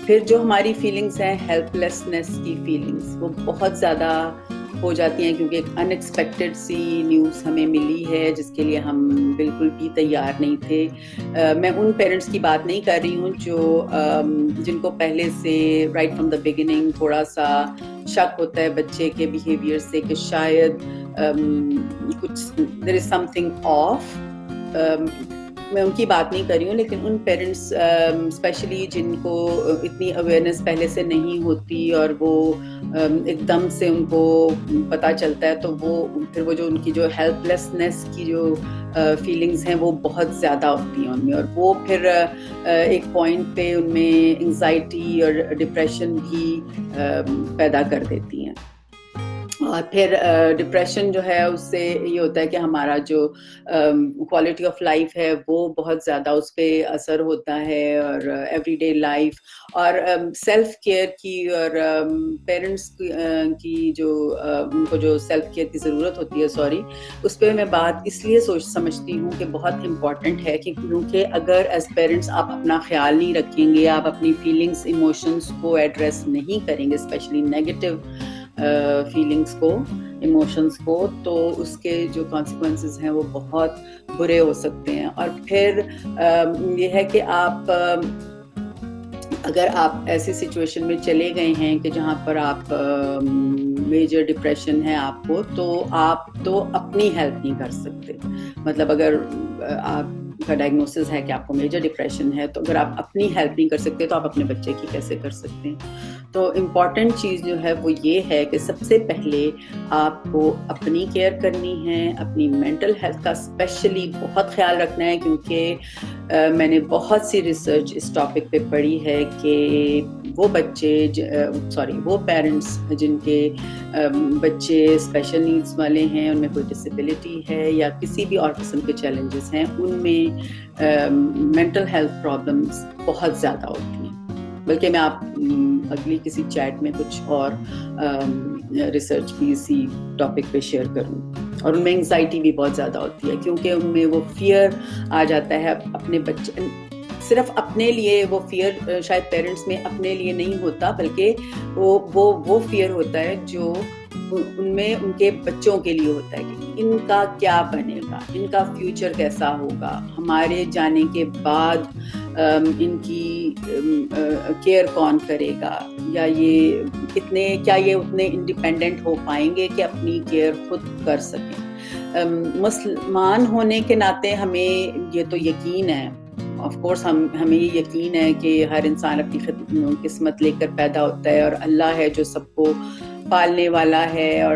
پھر جو ہماری فیلنگس ہیں، ہیلپ لیسنس کی فیلنگس، وہ بہت زیادہ ہو جاتی ہیں، کیونکہ ایک ان ایکسپیکٹڈ سی نیوز ہمیں ملی ہے جس کے لیے ہم بالکل بھی تیار نہیں تھے. میں ان پیرنٹس کی بات نہیں کر رہی ہوں جن کو پہلے سے رائٹ فرام دا بگننگ تھوڑا سا شک ہوتا ہے بچے کے بیہیویئر سے کہ شاید کچھ دیر از سم تھنگ آف. میں ان کی بات نہیں کر رہی ہوں، لیکن ان پیرنٹس اسپیشلی جن کو اتنی اویئرنیس پہلے سے نہیں ہوتی اور وہ ایک دم سے ان کو پتہ چلتا ہے، تو وہ پھر وہ جو ان کی جو ہیلپ لیسنس کی جو فیلنگز ہیں وہ بہت زیادہ ہوتی ہیں ان میں، اور وہ پھر ایک پوائنٹ پہ ان میں انگزائٹی اور ڈپریشن بھی پیدا کر دیتی ہیں. اور پھر ڈپریشن جو ہے اس سے یہ ہوتا ہے کہ ہمارا جو کوالٹی آف لائف ہے وہ بہت زیادہ اس پہ اثر ہوتا ہے، اور ایوری ڈے لائف اور سیلف کیئر کی، اور پیرنٹس کی جو ان کو جو سیلف کیئر کی ضرورت ہوتی ہے، اس پہ میں بات اس لیے سمجھتی ہوں کہ بہت امپورٹنٹ ہے، کیونکہ اگر ایز پیرنٹس آپ اپنا خیال نہیں رکھیں گے، آپ اپنی فیلنگس ایموشنس کو ایڈریس نہیں کریں گے، اسپیشلی نیگیٹو فیلنگس کو، ایموشنس کو، تو اس کے جو کانسیکوینسز ہیں وہ بہت برے ہو سکتے ہیں۔ اور پھر یہ ہے کہ آپ اگر آپ ایسی سچویشن میں چلے گئے ہیں کہ جہاں پر آپ میجر ڈپریشن ہے آپ کو، تو آپ تو اپنی ہیلپ نہیں کر سکتے۔ مطلب اگر آپ کا ڈائگنوسس ہے کہ آپ کو میجر ڈپریشن ہے، تو اگر آپ اپنی ہیلپ نہیں کر سکتے تو آپ اپنے بچے کی کیسے کر سکتے ہیں؟ تو امپورٹنٹ چیز جو ہے وہ یہ ہے کہ سب سے پہلے آپ کو اپنی کیئر کرنی ہے، اپنی مینٹل ہیلتھ کا اسپیشلی بہت خیال رکھنا ہے، کیونکہ میں نے بہت سی ریسرچ اس ٹاپک پہ پڑھی ہے کہ وہ وہ پیرنٹس جن کے بچے اسپیشل نیڈس والے ہیں، ان میں کوئی ڈسیبلٹی ہے یا کسی بھی اور قسم کے چیلنجز ہیں، ان میں مینٹل ہیلتھ پرابلمس بہت زیادہ ہوتی ہیں۔ بلکہ میں آپ اگلی کسی چیٹ میں کچھ اور ریسرچ بھی اسی ٹاپک پہ شیئر کروں۔ اور ان میں انگزائٹی بھی بہت زیادہ ہوتی ہے، کیونکہ ان میں وہ فیئر آ جاتا ہے اپنے بچے، صرف اپنے لیے وہ فیئر شاید پیرنٹس میں اپنے لیے نہیں ہوتا، بلکہ وہ فیئر ہوتا ہے جو ان میں ان کے بچوں کے لیے ہوتا ہے کہ ان کا کیا بنے گا، ان کا فیوچر کیسا ہوگا، ہمارے جانے کے بعد ان کی کیئر کون کرے گا، یا یہ اتنے انڈیپینڈنٹ ہو پائیں گے کہ اپنی کیئر خود کر سکیں۔ مسلمان ہونے کے ناطے ہمیں یہ تو یقین ہے، آف کورس ہمیں یہ یقین ہے کہ ہر انسان اپنی قسمت لے کر پیدا ہوتا ہے، اور اللہ ہے جو سب کو پالنے والا ہے، اور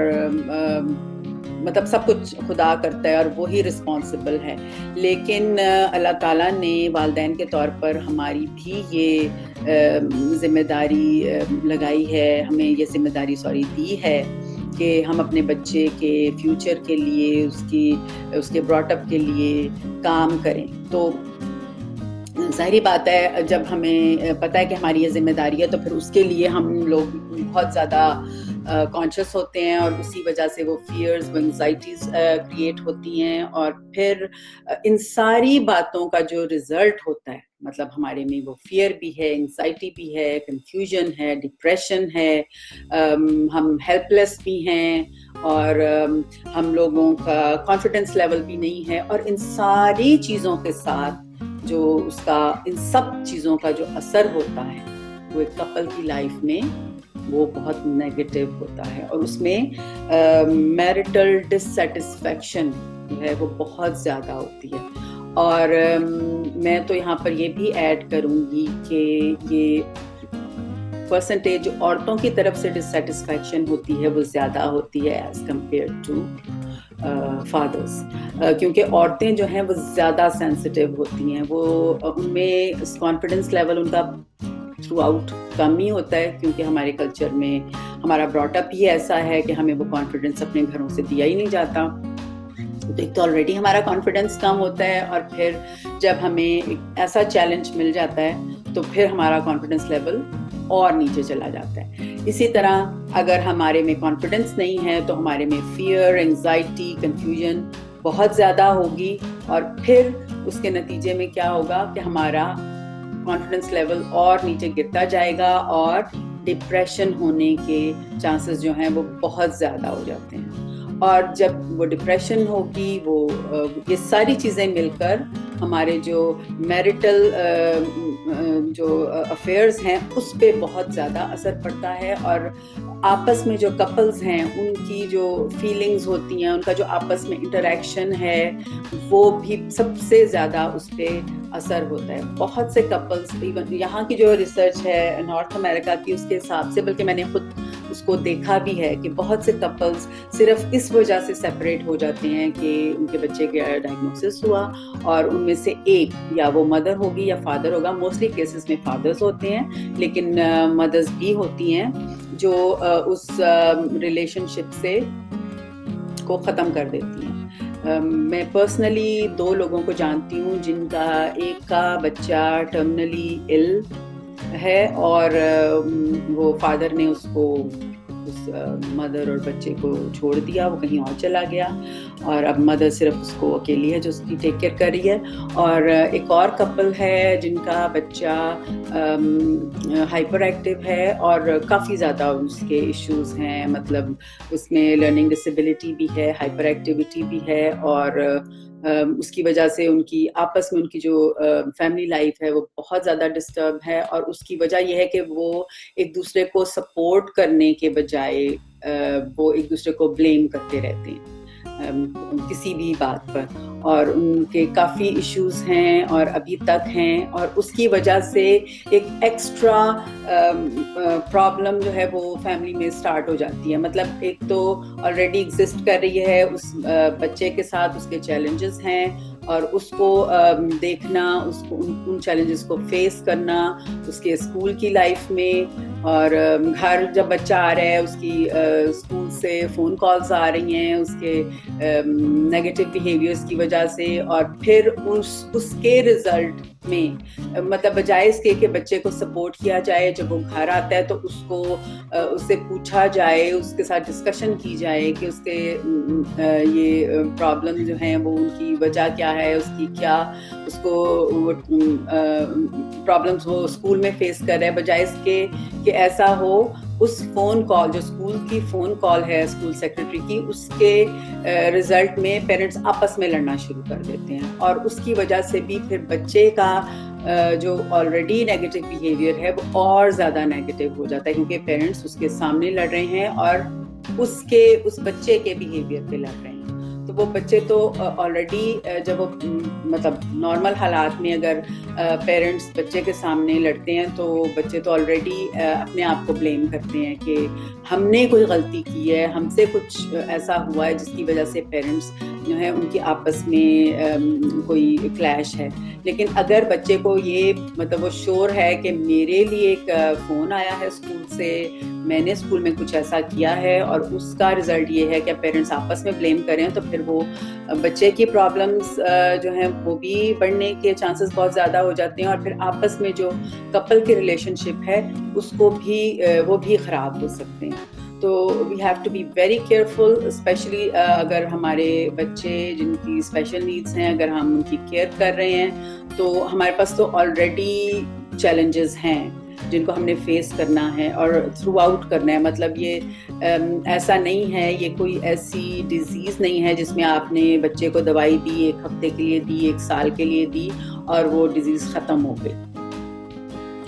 مطلب سب کچھ خدا کرتا ہے اور وہی رسپانسبل ہے۔ لیکن اللہ تعالیٰ نے والدین کے طور پر ہماری بھی یہ ذمہ داری لگائی ہے، ہمیں یہ ذمہ داری دی ہے کہ ہم اپنے بچے کے فیوچر کے لیے، اس کے براٹ اپ کے لیے کام کریں۔ تو ظاہری بات ہے، جب ہمیں پتہ ہے کہ ہماری یہ ذمہ داری ہے، تو پھر اس کے لیے ہم لوگ بہت زیادہ کانشیس ہوتے ہیں، اور اسی وجہ سے وہ فیئرز، وہ انگزائٹیز کریٹ ہوتی ہیں، اور پھر ان ساری باتوں کا جو رزلٹ ہوتا ہے، مطلب ہمارے میں وہ فیئر بھی ہے، انگزائٹی بھی ہے، کنفیوژن ہے، ڈپریشن ہے، ہم ہیلپ لیس بھی ہیں، اور ہم لوگوں کا کانفیڈنس لیول بھی نہیں ہے، اور ان ساری چیزوں کے ساتھ جو ان سب چیزوں کا جو اثر ہوتا ہے وہ ایک کپل کی لائف میں وہ بہت نیگیٹو ہوتا ہے، اور اس میں میرٹل ڈسسیٹسفیکشن جو ہے وہ بہت زیادہ ہوتی ہے۔ اور میں تو یہاں پر یہ بھی ایڈ کروں گی کہ یہ پرسنٹیج جو عورتوں کی طرف سے ڈسسیٹسفیکشن ہوتی ہے وہ زیادہ ہوتی ہے ایز کمپیئر ٹو فادرس، کیونکہ عورتیں جو ہیں وہ زیادہ سینسٹیو ہوتی ہیں، وہ ان میں کانفیڈنس لیول ان کا تھرو آؤٹ کم ہی ہوتا ہے، کیونکہ ہمارے کلچر میں ہمارا براٹ اپ ہی ایسا ہے کہ ہمیں وہ کانفیڈنس اپنے گھروں سے دیا ہی نہیں جاتا۔ تو ایک تو آلریڈی ہمارا کانفیڈنس کم ہوتا ہے، اور پھر جب ہمیں ایک ایسا چیلنج مل جاتا ہے تو پھر ہمارا کانفیڈنس لیول اور نیچے چلا جاتا ہے۔ اسی طرح اگر ہمارے میں کانفیڈنس نہیں ہے تو ہمارے میں فیئر، انگزائٹی، کنفیوژن بہت زیادہ ہوگی، اور پھر اس کے نتیجے میں کیا ہوگا کہ ہمارا کانفیڈنس لیول اور نیچے گرتا جائے گا، اور ڈپریشن ہونے کے چانسز جو ہیں وہ بہت زیادہ ہو جاتے ہیں۔ اور جب وہ ڈپریشن ہوگی، یہ ساری چیزیں مل کر ہمارے جو میرٹل جو افیئرز ہیں اس پہ بہت زیادہ اثر پڑتا ہے، اور آپس میں جو کپلز ہیں ان کی جو فیلنگز ہوتی ہیں، ان کا جو آپس میں انٹریکشن ہے وہ بھی سب سے زیادہ اس پہ اثر ہوتا ہے۔ بہت سے کپلز، ایون یہاں کی جو ریسرچ ہے نارتھ امریکہ کی اس کے حساب سے، بلکہ میں نے خود اس کو دیکھا بھی ہے کہ بہت سے کپلز صرف اس وجہ سے سیپریٹ ہو جاتے ہیں کہ ان کے بچے کا ڈائگنوسس ہوا، اور ان میں سے ایک یا وہ مدر ہوگی یا فادر ہوگا، موسٹلی کیسز میں فادرز ہوتے ہیں لیکن مدرز بھی ہوتی ہیں، جو اس ریلیشنشپ سے کو ختم کر دیتی ہیں. میں پرسنلی 2 لوگوں کو جانتی ہوں جن کا ایک کا بچہ ٹرمنلی ال ہے اور وہ فادر نے اس کو اس مدر اور بچے کو چھوڑ دیا, وہ کہیں اور چلا گیا, اور اب مدر صرف اس کو اکیلی ہے جو اس کی ٹیک کیئر کر رہی ہے. اور ایک اور کپل ہے جن کا بچہ ہائپر ایکٹیو ہے اور کافی زیادہ اس کے ایشوز ہیں, مطلب اس میں لرننگ ڈسیبلٹی بھی ہے, ہائپر ایکٹیویٹی بھی ہے, اور اس کی وجہ سے ان کی آپس میں ان کی جو فیملی لائف ہے وہ بہت زیادہ ڈسٹرب ہے, اور اس کی وجہ یہ ہے کہ وہ ایک دوسرے کو سپورٹ کرنے کے بجائے وہ ایک دوسرے کو بلیم کرتے رہتے ہیں کسی بھی بات پر, اور ان کے کافی ایشوز ہیں اور ابھی تک ہیں, اور اس کی وجہ سے ایک ایکسٹرا پرابلم جو ہے وہ فیملی میں سٹارٹ ہو جاتی ہے. مطلب ایک تو آلریڈی ایگزسٹ کر رہی ہے, اس بچے کے ساتھ اس کے چیلنجز ہیں, اور اس کو دیکھنا, اس کو ان چیلنجز کو فیس کرنا اس کے اسکول کی لائف میں, اور گھر جب بچہ آ رہا ہے اس کی اسکول سے فون کالز آ رہی ہیں اس کے نیگیٹو بیہیویئرس کی وجہ سے, اور پھر اس کے رزلٹ میں مطلب بجائے اس کے کہ بچے کو سپورٹ کیا جائے جب وہ گھر آتا ہے تو اس کو اس سے پوچھا جائے, اس کے ساتھ ڈسکشن کی جائے کہ اس کے یہ پرابلم جو ہیں وہ ان کی وجہ کیا ہے, اس کی کیا اس کو پرابلمس وہ اسکول میں فیس کر رہے ہیں, بجائے اس کے کہ ایسا ہو اس فون کال جو اسکول کی فون کال ہے اسکول سیکرٹری کی, اس کے رزلٹ میں پیرنٹس آپس میں لڑنا شروع کر دیتے ہیں, اور اس کی وجہ سے بھی پھر بچے کا جو آلریڈی نیگیٹو بیہیویئر ہے وہ اور زیادہ نیگیٹو ہو جاتا ہے, کیونکہ پیرنٹس اس کے سامنے لڑ رہے ہیں اور اس بچے کے بیہیویئر پہ لڑ رہے ہیں. تو وہ بچے تو آلریڈی جب وہ مطلب نارمل حالات میں اگر پیرنٹس بچے کے سامنے لڑتے ہیں تو بچے تو آلریڈی اپنے آپ کو بلیم کرتے ہیں کہ ہم نے کوئی غلطی کی ہے, ہم سے کچھ ایسا ہوا ہے جس کی وجہ سے پیرنٹس جو ہے ان کی آپس میں کوئی کلیش ہے. لیکن اگر بچے کو یہ مطلب وہ شور ہے کہ میرے لیے ایک فون آیا ہے اسکول سے, میں نے اسکول میں کچھ ایسا کیا ہے, اور اس کا رزلٹ یہ ہے کہ پیرنٹس آپس میں بلیم کریں, تو پھر وہ بچے کی پرابلمس جو ہیں وہ بھی بڑھنے کے چانسز بہت زیادہ ہو جاتے ہیں, اور پھر آپس میں جو کپل کی ریلیشن شپ ہے اس کو بھی وہ بھی خراب ہو سکتے ہیں. تو we have to be very careful, especially اگر ہمارے بچے جن کی اسپیشل نیڈس ہیں اگر ہم ان کی کیئر کر رہے ہیں تو ہمارے پاس تو آلریڈی چیلنجز ہیں جن کو ہم نے فیس کرنا ہے اور تھرو آؤٹ کرنا ہے. مطلب یہ ایسا نہیں ہے, یہ کوئی ایسی ڈیزیز نہیں ہے جس میں آپ نے بچے کو دوائی دی, 1 ہفتے کے لیے دی, 1 سال کے لیے دی اور وہ ڈیزیز ختم ہو گئی,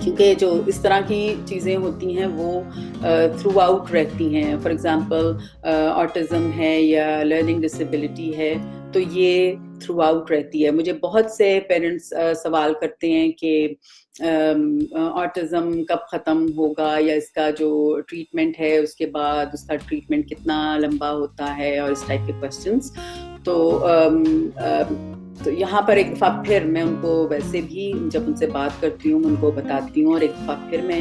کیونکہ جو اس طرح کی چیزیں ہوتی ہیں وہ تھرو آؤٹ رہتی ہیں. فار ایگزامپل آٹزم ہے یا لرننگ ڈسیبلٹی ہے تو یہ تھرو آؤٹ رہتی ہے. مجھے بہت سے پیرنٹس سوال کرتے ہیں کہ آٹزم کب ختم ہوگا, یا اس کا جو ٹریٹمنٹ ہے اس کے بعد اس کا ٹریٹمنٹ کتنا لمبا ہوتا ہے, اور اس ٹائپ کے کوشچنس. تو یہاں پر ایک دفعہ پھر میں ان کو ویسے بھی جب ان سے بات کرتی ہوں ان کو بتاتی ہوں, اور ایک دفعہ پھر میں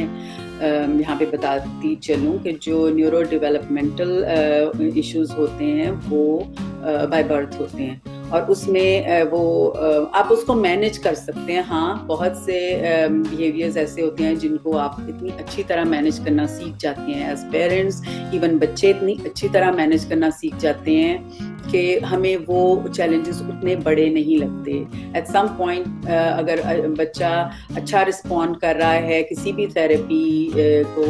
یہاں پہ بتاتی چلوں کہ جو نیورو ڈیولپمنٹل ایشوز ہوتے ہیں وہ بائی برتھ ہوتے ہیں, اور اس میں وہ آپ اس کو مینیج کر سکتے ہیں. ہاں بہت سے بیہیویئرز ایسے ہوتے ہیں جن کو آپ اتنی اچھی طرح مینیج کرنا سیکھ جاتے ہیں ایز پیرنٹس, ایون بچے اتنی اچھی طرح مینیج کرنا سیکھ جاتے ہیں کہ ہمیں وہ چیلنجز اتنے بڑے نہیں لگتے. ایٹ سم پوائنٹ اگر بچہ اچھا رسپونڈ کر رہا ہے کسی بھی تھراپی کو,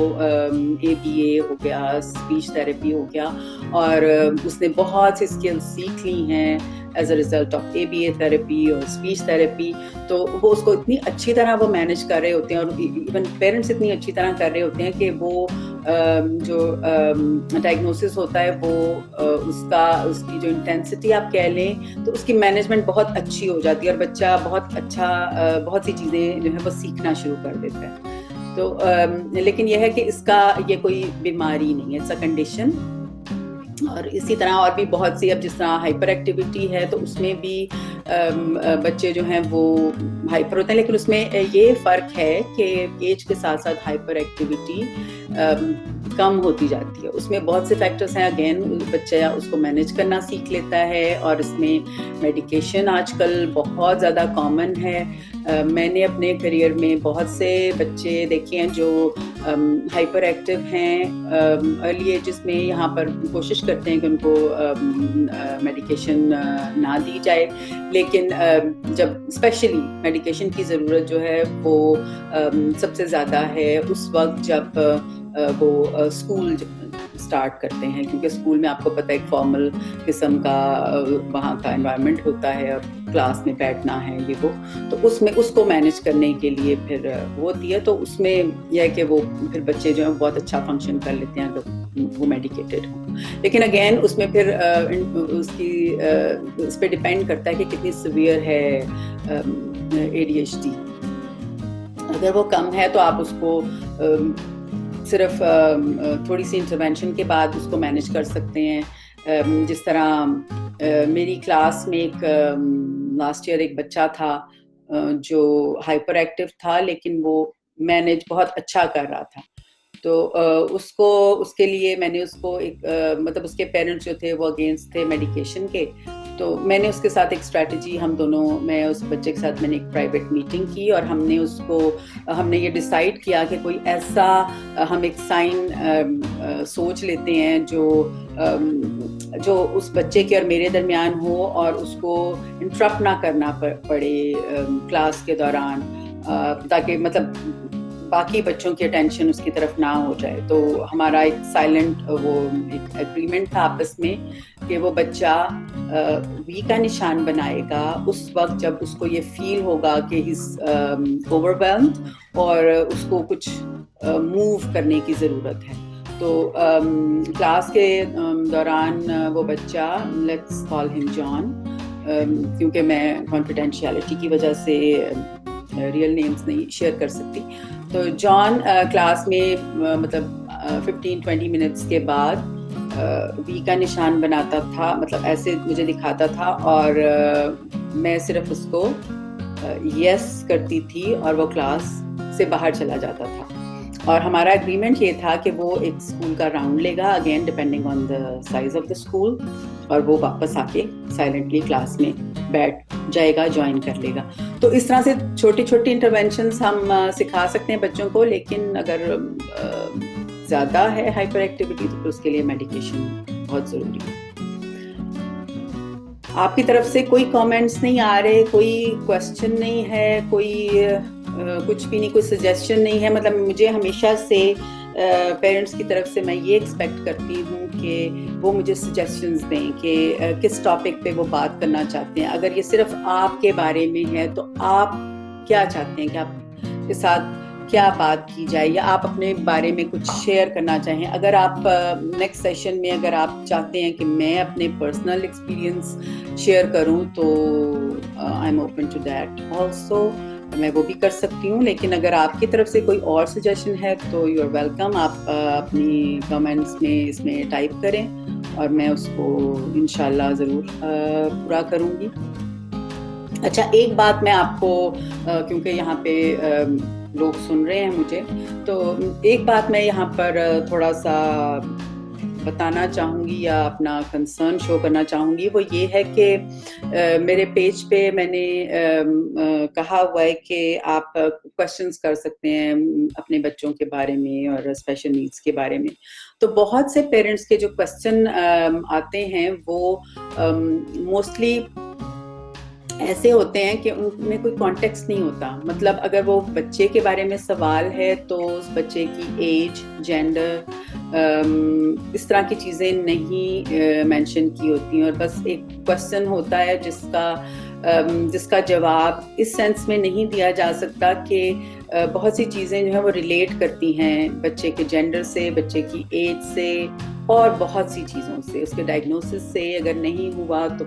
ABA ہو گیا, اسپیچ تھراپی ہو گیا, اور اس نے بہت سی اسکلز سیکھ لی ہیں as a result of ABA therapy اور اسپیچ تھراپی, تو وہ اس کو اتنی اچھی طرح وہ مینیج کر رہے ہوتے ہیں, اور ایون پیرنٹس اتنی اچھی طرح کر رہے ہوتے ہیں کہ وہ جو ڈائگنوسس ہوتا ہے وہ اس کی جو انٹینسٹی آپ کہہ لیں تو اس کی مینجمنٹ بہت اچھی ہو جاتی ہے, اور بچہ بہت سی چیزیں جو ہے وہ سیکھنا شروع کر دیتا ہے. تو لیکن یہ ہے کہ اس کا یہ کوئی بیماری نہیں ہے, اٹس اے کنڈیشن. اور اسی طرح اور بھی بہت سی, اب جس طرح ہائپر ایکٹیویٹی ہے تو اس میں بھی بچے جو ہیں وہ ہائپر ہوتے ہیں, لیکن اس میں یہ فرق ہے کہ ایج کے ساتھ ساتھ ہائپر ایکٹیویٹی کم ہوتی جاتی ہے. اس میں بہت سے فیکٹرز ہیں. اگین بچہ اس کو مینیج کرنا سیکھ لیتا ہے, اور اس میں میڈیکیشن آج کل بہت زیادہ کامن ہے. میں نے اپنے کریئر میں بہت سے بچے دیکھے ہیں جو ہائپر ایکٹیو ہیں ارلی ایجز میں. یہاں پر کوشش کرتے ہیں کہ ان کو میڈیکیشن نہ دی جائے, لیکن جب اسپیشلی میڈیکیشن کی ضرورت جو ہے وہ سب سے زیادہ ہے اس وقت جب وہ اسکول اسٹارٹ کرتے ہیں, کیونکہ اسکول میں آپ کو پتہ ہے ایک فارمل قسم کا وہاں کا انوائرمنٹ ہوتا ہے اور کلاس میں بیٹھنا ہے یہ وہ, تو اس میں اس کو مینیج کرنے کے لیے پھر وہ ہوتی ہے. تو اس میں یہ ہے کہ وہ پھر بچے جو ہیں بہت اچھا فنکشن کر لیتے ہیں اگر وہ میڈیکیٹڈ ہوں. لیکن اگین اس میں پھر اس پہ ڈپینڈ کرتا ہے کہ کتنی سیویئر ہے ADHD. اگر وہ کم ہے تو آپ اس کو صرف تھوڑی سی انٹروینشن کے بعد اس کو مینیج کر سکتے ہیں. جس طرح میری کلاس میں ایک لاسٹ ایئر ایک بچہ تھا جو ہائپر ایکٹیو تھا, لیکن وہ مینیج بہت اچھا کر رہا تھا. تو اس کے لیے میں نے اس کو ایک مطلب اس کے پیرنٹس جو تھے وہ اگینسٹ تھے میڈیکیشن کے, تو میں نے اس کے ساتھ ایک اسٹریٹجی میں اس بچے کے ساتھ میں نے ایک پرائیویٹ میٹنگ کی, اور ہم نے یہ ڈیسائیڈ کیا کہ کوئی ایسا ہم ایک سائن سوچ لیتے ہیں جو اس بچے کے اور میرے درمیان ہو, اور اس کو انٹرپٹ نہ کرنا پڑے کلاس کے دوران, تاکہ مطلب باقی بچوں کی اٹینشن اس کی طرف نہ ہو جائے. تو ہمارا ایک سائلنٹ وہ ایک ایگریمنٹ تھا آپس میں کہ وہ بچہ وی کا نشان بنائے گا اس وقت جب اس کو یہ فیل ہوگا کہ ہی از اوورویلمڈ اور اس کو کچھ موو کرنے کی ضرورت ہے. تو کلاس کے دوران وہ بچہ, لیٹس کال ہم جان, کیونکہ میں کانفیڈینشیلٹی کی وجہ سے ریئل نیمز نہیں شیئر کر سکتی, تو جان کلاس میں مطلب 15-20 منٹس کے بعد وی کا نشان بناتا تھا, مطلب ایسے مجھے دکھاتا تھا, اور میں صرف اس کو یس کرتی تھی اور وہ کلاس سے باہر چلا جاتا تھا. اور ہمارا اگریمنٹ یہ تھا کہ وہ ایک اسکول کا راؤنڈ لے گا, again depending on the size of the school, اور وہ واپس آ کے سائلنٹلی کلاس میں بیٹھ جائے گا, جوائن کر لے گا. تو اس طرح سے چھوٹی چھوٹی انٹروینشنز ہم سکھا سکتے ہیں بچوں کو, لیکن اگر زیادہ ہے ہائپر ایکٹیویٹی تو پھر اس کے لیے میڈیکیشن بہت ضروری ہے. آپ کی طرف سے کوئی کامنٹس نہیں آ رہے, کوئی کوشچن نہیں ہے, کوئی کچھ بھی نہیں, کوئی سجیشن نہیں ہے. مطلب مجھے ہمیشہ سے پیرنٹس کی طرف سے میں یہ ایکسپیکٹ کرتی ہوں کہ وہ مجھے سجیشنز دیں کہ کس ٹاپک پہ وہ بات کرنا چاہتے ہیں. اگر یہ صرف آپ کے بارے میں ہے تو آپ کیا چاہتے ہیں کہ آپ کے ساتھ کیا بات کی جائے, یا آپ اپنے بارے میں کچھ شیئر کرنا چاہیں. اگر آپ نیکسٹ سیشن میں اگر آپ چاہتے ہیں کہ میں اپنے پرسنل ایکسپیرئنس شیئر کروں تو I am open to that also, میں وہ بھی کر سکتی ہوں. لیکن اگر آپ کی طرف سے کوئی اور سجیشن ہے تو یو آر ویلکم, آپ اپنی کمنٹس میں اس میں ٹائپ کریں اور میں اس کو انشاءاللہ ضرور پورا کروں گی. اچھا, ایک بات میں آپ کو, کیونکہ یہاں پہ لوگ سن رہے ہیں مجھے, تو ایک بات میں یہاں پر تھوڑا سا بتانا چاہوں گی یا اپنا کنسرن شو کرنا چاہوں گی. وہ یہ ہے کہ میرے پیج پہ میں نے کہا ہوا ہے کہ آپ کوشچنس کر سکتے ہیں اپنے بچوں کے بارے میں اور اسپیشل نیڈس کے بارے میں. تو بہت سے پیرنٹس کے جو کوشچن آتے ہیں وہ موسٹلی ایسے ہوتے ہیں کہ ان میں کوئی کانٹیکسٹ نہیں ہوتا. مطلب اگر وہ بچے کے بارے میں سوال ہے تو اس بچے کی ایج, جینڈر, اس طرح کی چیزیں نہیں مینشن کی ہوتی ہیں, اور بس ایک کوشچن ہوتا ہے جس کا جواب اس سینس میں نہیں دیا جا سکتا کہ بہت سی چیزیں جو ہیں وہ ریلیٹ کرتی ہیں بچے کے جینڈر سے, بچے کی ایج سے, اور بہت سی چیزوں سے, اس کے ڈائگنوسس سے. اگر نہیں ہوا تو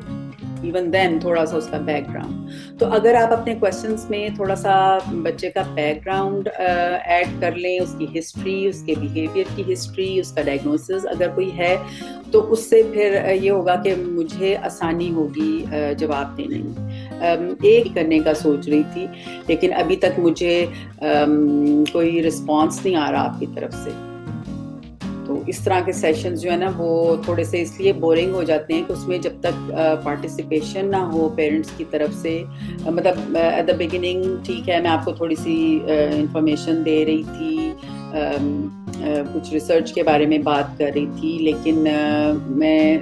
ایون دین تھوڑا سا اس کا بیک گراؤنڈ. تو اگر آپ اپنے کوشچنس میں تھوڑا سا بچے کا بیک گراؤنڈ ایڈ کر لیں, اس کی ہسٹری, اس کے بیہیویئر کی ہسٹری, اس کا ڈائگنوسس اگر کوئی ہے, تو اس سے پھر یہ ہوگا کہ مجھے آسانی ہوگی جواب دینے میں. ایک کرنے کا سوچ رہی تھی, لیکن ابھی تک مجھے کوئی رسپانس نہیں آ رہا آپ کی طرف سے. تو اس طرح کے سیشنز جو ہے نا وہ تھوڑے سے اس لیے بورنگ ہو جاتے ہیں کہ اس میں جب تک پارٹیسپیشن نہ ہو پیرنٹس کی طرف سے، مطلب ایٹ دا بگننگ ٹھیک ہے میں آپ کو تھوڑی سی انفارمیشن دے رہی تھی، کچھ ریسرچ کے بارے میں بات کر رہی تھی، لیکن میں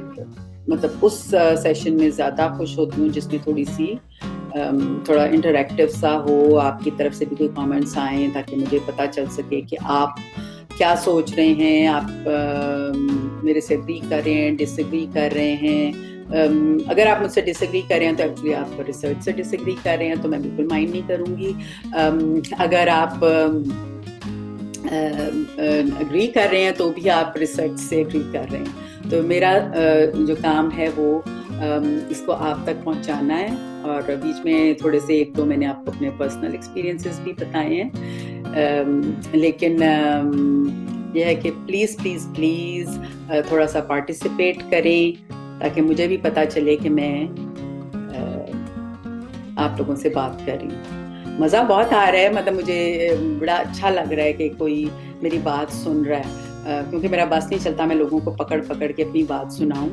مطلب اس سیشن میں زیادہ خوش ہوتی ہوں جس میں تھوڑا انٹریکٹیو سا ہو، آپ کی طرف سے بھی کوئی کامنٹس آئیں تاکہ مجھے پتہ چل سکے کہ آپ کیا سوچ رہے ہیں، آپ میرے سے ایگری کر رہے ہیں، ڈس ایگری کر رہے ہیں. اگر آپ مجھ سے ڈس ایگری کر رہے ہیں تو ایکچولی آپ ریسرچ سے ڈس ایگری کر رہے ہیں تو میں بالکل مائنڈ نہیں کروں گی. اگر آپ اگری کر رہے ہیں تو بھی آپ ریسرچ سے اگری کر رہے ہیں. تو میرا جو کام ہے وہ اس کو آپ تک پہنچانا ہے، اور بیچ میں تھوڑے سے ایک تو میں نے آپ کو اپنے پرسنل ایکسپیرینسز بھی بتائے ہیں، لیکن یہ ہے کہ پلیز پلیز پلیز تھوڑا سا پارٹیسپیٹ کریں تاکہ مجھے بھی پتہ چلے کہ میں آپ لوگوں سے بات کر رہی ہوں. مزہ بہت آ رہا ہے، مطلب مجھے بڑا اچھا لگ رہا ہے کہ کوئی میری بات سن رہا ہے، کیونکہ میرا بس نہیں چلتا میں لوگوں کو پکڑ پکڑ کے اپنی بات سناؤں.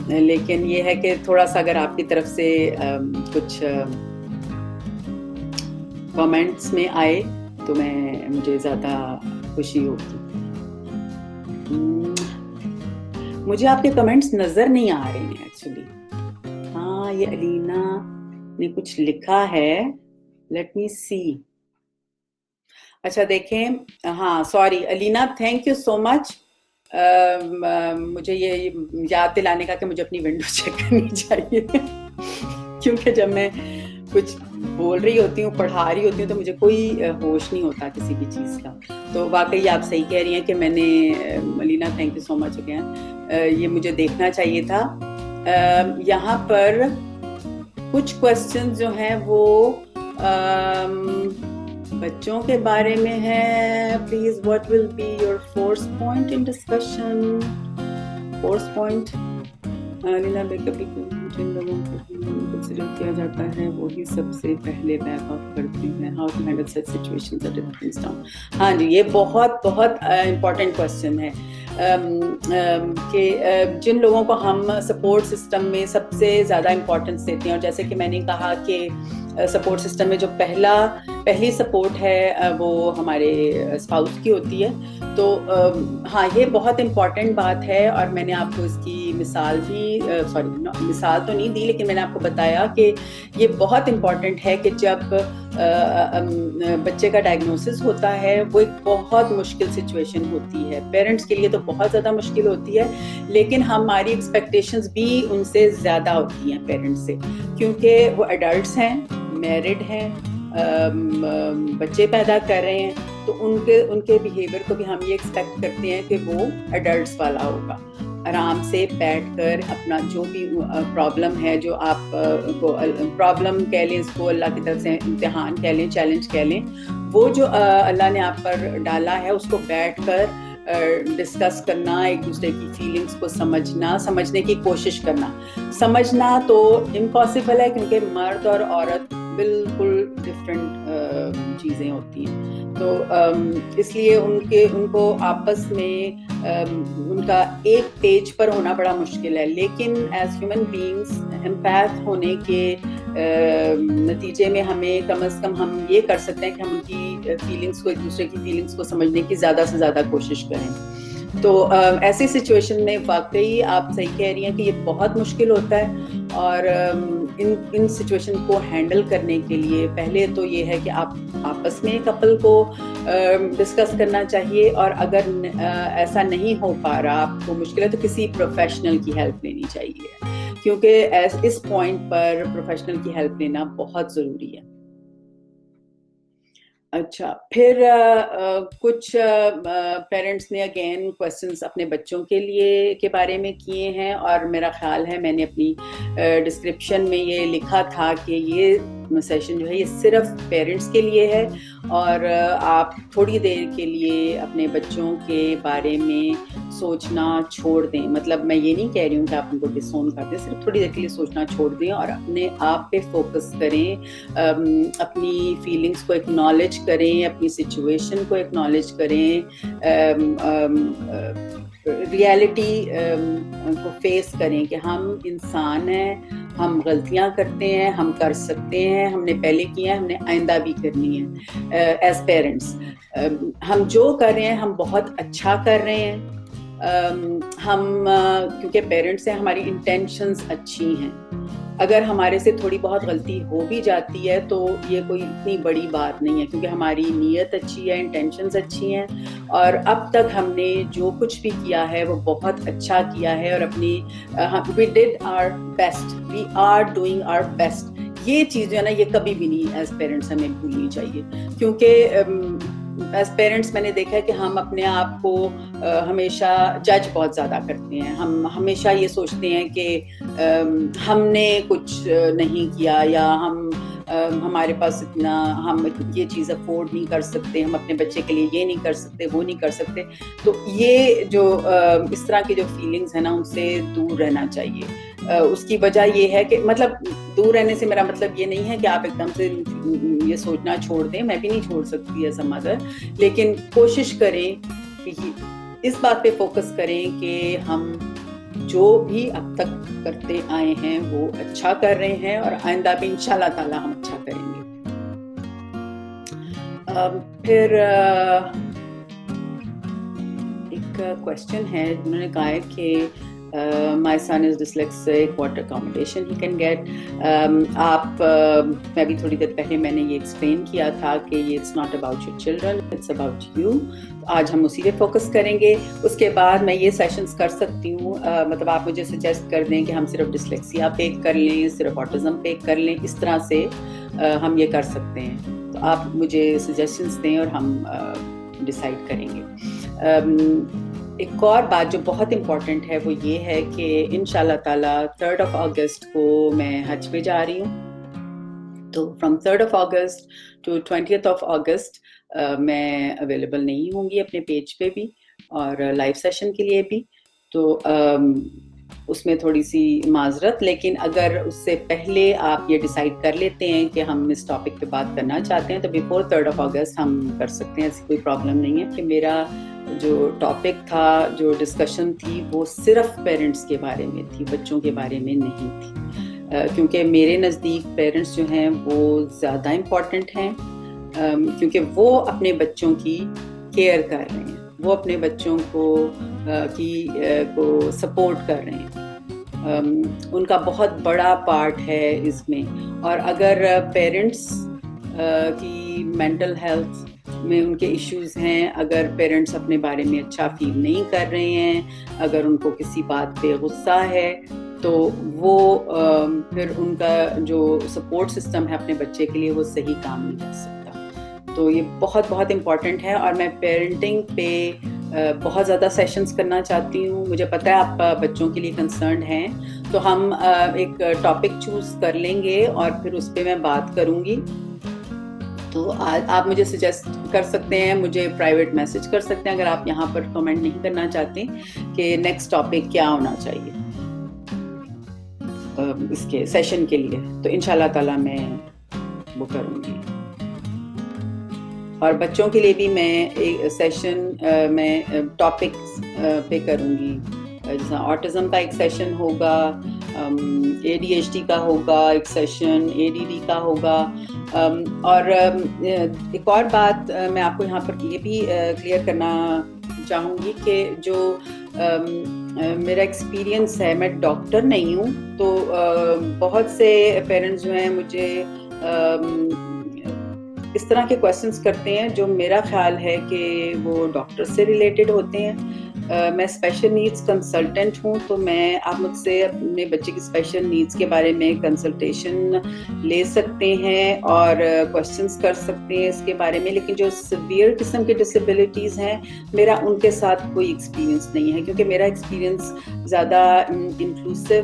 لیکن یہ ہے کہ تھوڑا سا اگر آپ کی طرف سے کچھ کامنٹس میں آئے تو مجھے زیادہ خوشی ہوگی. مجھے آپ کے کمنٹس نظر نہیں آ رہے ہیں ایکچولی. ہاں یہ علینا نے کچھ لکھا ہے، لیٹ می سی. اچھا دیکھیں، ہاں سوری علینا، تھینک یو سو مچ. مجھے یہ یاد دلانے کا کہ مجھے اپنی ونڈو چیک کرنی چاہیے کیونکہ جب میں کچھ بول رہی ہوتی ہوں، پڑھا رہی ہوتی ہوں تو مجھے کوئی ہوش نہیں ہوتا کسی بھی چیز کا. تو واقعی آپ صحیح کہہ رہی ہیں کہ میں نے، علینا thank you so much again, یہ مجھے دیکھنا چاہیے تھا. یہاں پر کچھ کوسچن جو ہیں وہ بچوں کے بارے میں ہے. Please what will be your force point in discussion? Force point لینا بے کبھی جن لوگوں کو کنسیڈر کیا جاتا ہے وہی سب سے پہلے بیک آف کرتے ہیں. How to handle such situations at different time. ہاں جی، یہ بہت بہت امپورٹنٹ کوسچن ہے کہ جن لوگوں کو ہم سپورٹ سسٹم میں سب سے زیادہ امپورٹنس دیتے ہیں، اور جیسے کہ میں نے کہا کہ سپورٹ سسٹم میں جو پہلی سپورٹ ہے وہ ہمارے اسپاؤس کی ہوتی ہے. تو ہاں یہ بہت امپورٹنٹ بات ہے، اور میں نے آپ کو اس کی مثال بھی مثال تو نہیں دی، لیکن میں نے آپ کو بتایا کہ یہ بہت امپورٹنٹ ہے کہ جب بچے کا ڈائگنوسس ہوتا ہے وہ ایک بہت مشکل سچویشن ہوتی ہے. پیرنٹس کے لیے تو بہت زیادہ مشکل ہوتی ہے، لیکن ہماری ایکسپیکٹیشنز بھی ان سے زیادہ ہوتی ہیں پیرنٹس سے، کیونکہ وہ ایڈلٹس ہیں، میرڈ ہیں، بچے پیدا کر رہے ہیں. تو ان کے بیہیویئر کو بھی ہم یہ ایکسپیکٹ کرتے ہیں کہ وہ ایڈلٹس والا ہوگا. آرام سے بیٹھ کر اپنا جو بھی پرابلم ہے، جو آپ کو پرابلم کہہ لیں، اس کو اللہ کی طرف سے امتحان کہہ لیں، چیلنج کہہ لیں، وہ جو اللہ نے آپ پر ڈالا ہے اس کو بیٹھ کر ڈسکس کرنا، ایک دوسرے کی فیلنگس کو سمجھنے کی کوشش کرنا. سمجھنا تو امپاسبل ہے کیونکہ مرد اور عورت بالکل ڈفرینٹ چیزیں ہوتی ہیں. تو اس لیے ان کو آپس میں ان کا ایک پیج پر ہونا بڑا مشکل ہے. لیکن ایز ہیومن بینگس امپیتھ ہونے کے نتیجے میں ہمیں کم از کم ہم یہ کر سکتے ہیں کہ ہم ان کی فیلنگس کو، ایک دوسرے کی فیلنگس کو سمجھنے کی زیادہ سے زیادہ کوشش کریں. تو ایسی سچویشن میں واقعی آپ صحیح کہہ رہی ہیں کہ یہ بہت مشکل ہوتا ہے. اور ان سچویشن کو ہینڈل کرنے کے لیے پہلے تو یہ ہے کہ آپ آپس میں کپل کو ڈسکس کرنا چاہیے، اور اگر ایسا نہیں ہو پا رہا، آپ کو مشکل ہے، تو کسی پروفیشنل کی ہیلپ لینی چاہیے، کیونکہ اس پوائنٹ پر پروفیشنل کی ہیلپ لینا بہت ضروری ہے. اچھا، پھر کچھ پیرنٹس نے اگین کوسچنس اپنے بچوں کے بارے میں کیے ہیں، اور میرا خیال ہے میں نے اپنی ڈسکرپشن میں یہ لکھا تھا کہ یہ سیشن جو ہے یہ صرف پیرنٹس کے لیے ہے, اور آپ تھوڑی دیر کے لیے اپنے بچوں کے بارے میں سوچنا چھوڑ دیں. مطلب میں یہ نہیں کہہ رہی ہوں کہ آپ ان کو ڈس اون کر دیں, صرف تھوڑی دیر کے لیے سوچنا چھوڑ دیں اور اپنے آپ پہ فوکس کریں, اپنی فیلنگس کو ایکنالج کریں, اپنی سچویشن کو ایکنالج کریں, ریالٹی کو فیس کریں کہ ہم انسان ہیں, ہم غلطیاں کرتے ہیں, ہم کر سکتے ہیں, ہم نے پہلے کیا ہے, ہم نے آئندہ بھی کرنی ہے. ایز پیرنٹس ہم جو کر رہے ہیں ہم بہت اچھا کر رہے ہیں. ہم کیونکہ پیرنٹس ہیں, ہماری انٹینشنز اچھی ہیں. اگر ہمارے سے تھوڑی بہت غلطی ہو بھی جاتی ہے تو یہ کوئی اتنی بڑی بات نہیں ہے, کیونکہ ہماری نیت اچھی ہے, انٹینشنز اچھی ہیں, اور اب تک ہم نے جو کچھ بھی کیا ہے وہ بہت اچھا کیا ہے, اور اپنی we did our best, we are doing our best. یہ چیز جو ہے نا یہ کبھی بھی نہیں ایز پیرنٹس ہمیں بھولنی چاہیے, کیونکہ ایز پیرنٹس میں نے دیکھا ہے کہ ہم اپنے آپ کو ہمیشہ جج بہت زیادہ کرتے ہیں. ہم ہمیشہ یہ سوچتے ہیں کہ ہم نے کچھ نہیں کیا, یا ہمارے پاس اتنا, ہم یہ چیز افورڈ نہیں کر سکتے, ہم اپنے بچے کے لیے یہ نہیں کر سکتے, وہ نہیں کر سکتے. تو یہ جو اس طرح کی جو فیلنگز ہیں نا ان سے دور رہنا چاہیے. اس کی وجہ یہ ہے کہ مطلب دور رہنے سے میرا مطلب یہ نہیں ہے کہ آپ ایک دم سے یہ سوچنا چھوڑ دیں, میں بھی نہیں چھوڑ سکتی ایز اے مدر, لیکن کوشش کریں کہ اس بات پہ فوکس کریں کہ ہم جو بھی اب تک کرتے آئے ہیں وہ اچھا کر رہے ہیں, اور آئندہ بھی انشاءاللہ تعالی ہم اچھا کریں گے. پھر ایک کوشچن ہے, انہوں نے کہا ہے کہ my son is dyslexic, what accommodation he can get. آپ میں بھی تھوڑی دیر پہلے میں نے یہ ایکسپلین کیا تھا کہ یہ it's not about your children, it's about you. آج ہم اسی پہ فوکس کریں گے. اس کے بعد میں یہ سیشنز کر سکتی ہوں, مطلب آپ مجھے سجیسٹ کر دیں کہ ہم صرف ڈسلیکسیا پہ کر لیں, صرف آٹزم پہ کر لیں, اس طرح سے ہم یہ کر سکتے ہیں. تو آپ مجھے سجیشنز دیں اور ہم ڈیسائیڈ کریں گے. ایک اور بات جو بہت امپورٹنٹ ہے وہ یہ ہے کہ انشاءاللہ تعالیٰ 3 اگست کو میں حج پہ جا رہی ہوں. تو فرام 3 اگست ٹو 20 اگست میں اویلیبل نہیں ہوں گی اپنے پیج پہ بھی اور لائیو سیشن کے لیے بھی. تو اس میں تھوڑی سی معذرت, لیکن اگر اس سے پہلے آپ یہ ڈیسائیڈ کر لیتے ہیں کہ ہم اس ٹاپک پہ بات کرنا چاہتے ہیں تو بیفور 3 اگست ہم کر سکتے ہیں, ایسی کوئی پرابلم نہیں ہے. کہ میرا جو ٹاپک تھا, جو ڈسکشن تھی, وہ صرف پیرنٹس کے بارے میں تھی, بچوں کے بارے میں نہیں تھی, کیونکہ میرے نزدیک پیرنٹس جو ہیں وہ زیادہ امپورٹنٹ ہیں, کیونکہ وہ اپنے بچوں کی کیئر کر رہے ہیں, وہ اپنے بچوں کو سپورٹ کر رہے ہیں, ان کا بہت بڑا پارٹ ہے اس میں. اور اگر پیرنٹس کی مینٹل ہیلتھ میں ان کے ایشوز ہیں, اگر پیرنٹس اپنے بارے میں اچھا فیل نہیں کر رہے ہیں, اگر ان کو کسی بات پہ غصہ ہے, تو وہ پھر ان کا جو سپورٹ سسٹم ہے اپنے بچے کے لیے وہ صحیح کام نہیں کر سکتا. تو یہ بہت بہت امپورٹنٹ ہے, اور میں پیرنٹنگ پہ بہت زیادہ سیشنز کرنا چاہتی ہوں. مجھے پتہ ہے آپ بچوں کے لیے کنسرنڈ ہیں, تو ہم ایک ٹاپک چوز کر لیں گے اور پھر اس پہ میں بات کروں گی. تو آپ مجھے سجیسٹ کر سکتے ہیں, مجھے پرائیویٹ میسج کر سکتے ہیں اگر آپ یہاں پر کمنٹ نہیں کرنا چاہتے کہ نیکسٹ ٹاپک کیا ہونا چاہیے اس کے سیشن کے لیے. تو انشاءاللہ تعالیٰ میں وہ کروں گی. اور بچوں کے لیے بھی میں ایک سیشن میں ٹاپکس پہ کروں گی, جیسا آٹزم کا ایک سیشن ہوگا, ADHD کا ہوگا ایک سیشن, ADD کا ہوگا. اور ایک اور بات میں آپ کو یہاں پر یہ بھی کلیئر کرنا چاہوں گی کہ جو میرا ایکسپیرینس ہے, میں ڈاکٹر نہیں ہوں, تو بہت سے پیرنٹس جو ہیں مجھے اس طرح کے کویسچنس کرتے ہیں جو میرا خیال ہے کہ وہ ڈاکٹر سے ریلیٹڈ ہوتے ہیں. میں اسپیشل نیڈس کنسلٹنٹ ہوں, تو آپ مجھ سے اپنے بچے کی اسپیشل نیڈس کے بارے میں کنسلٹیشن لے سکتے ہیں اور کویسچنس کر سکتے ہیں اس کے بارے میں. لیکن جو سیویئر قسم کے ڈسیبلٹیز ہیں, میرا ان کے ساتھ کوئی ایکسپیرینس نہیں ہے, کیونکہ میرا ایکسپیرینس زیادہ انکلوسیو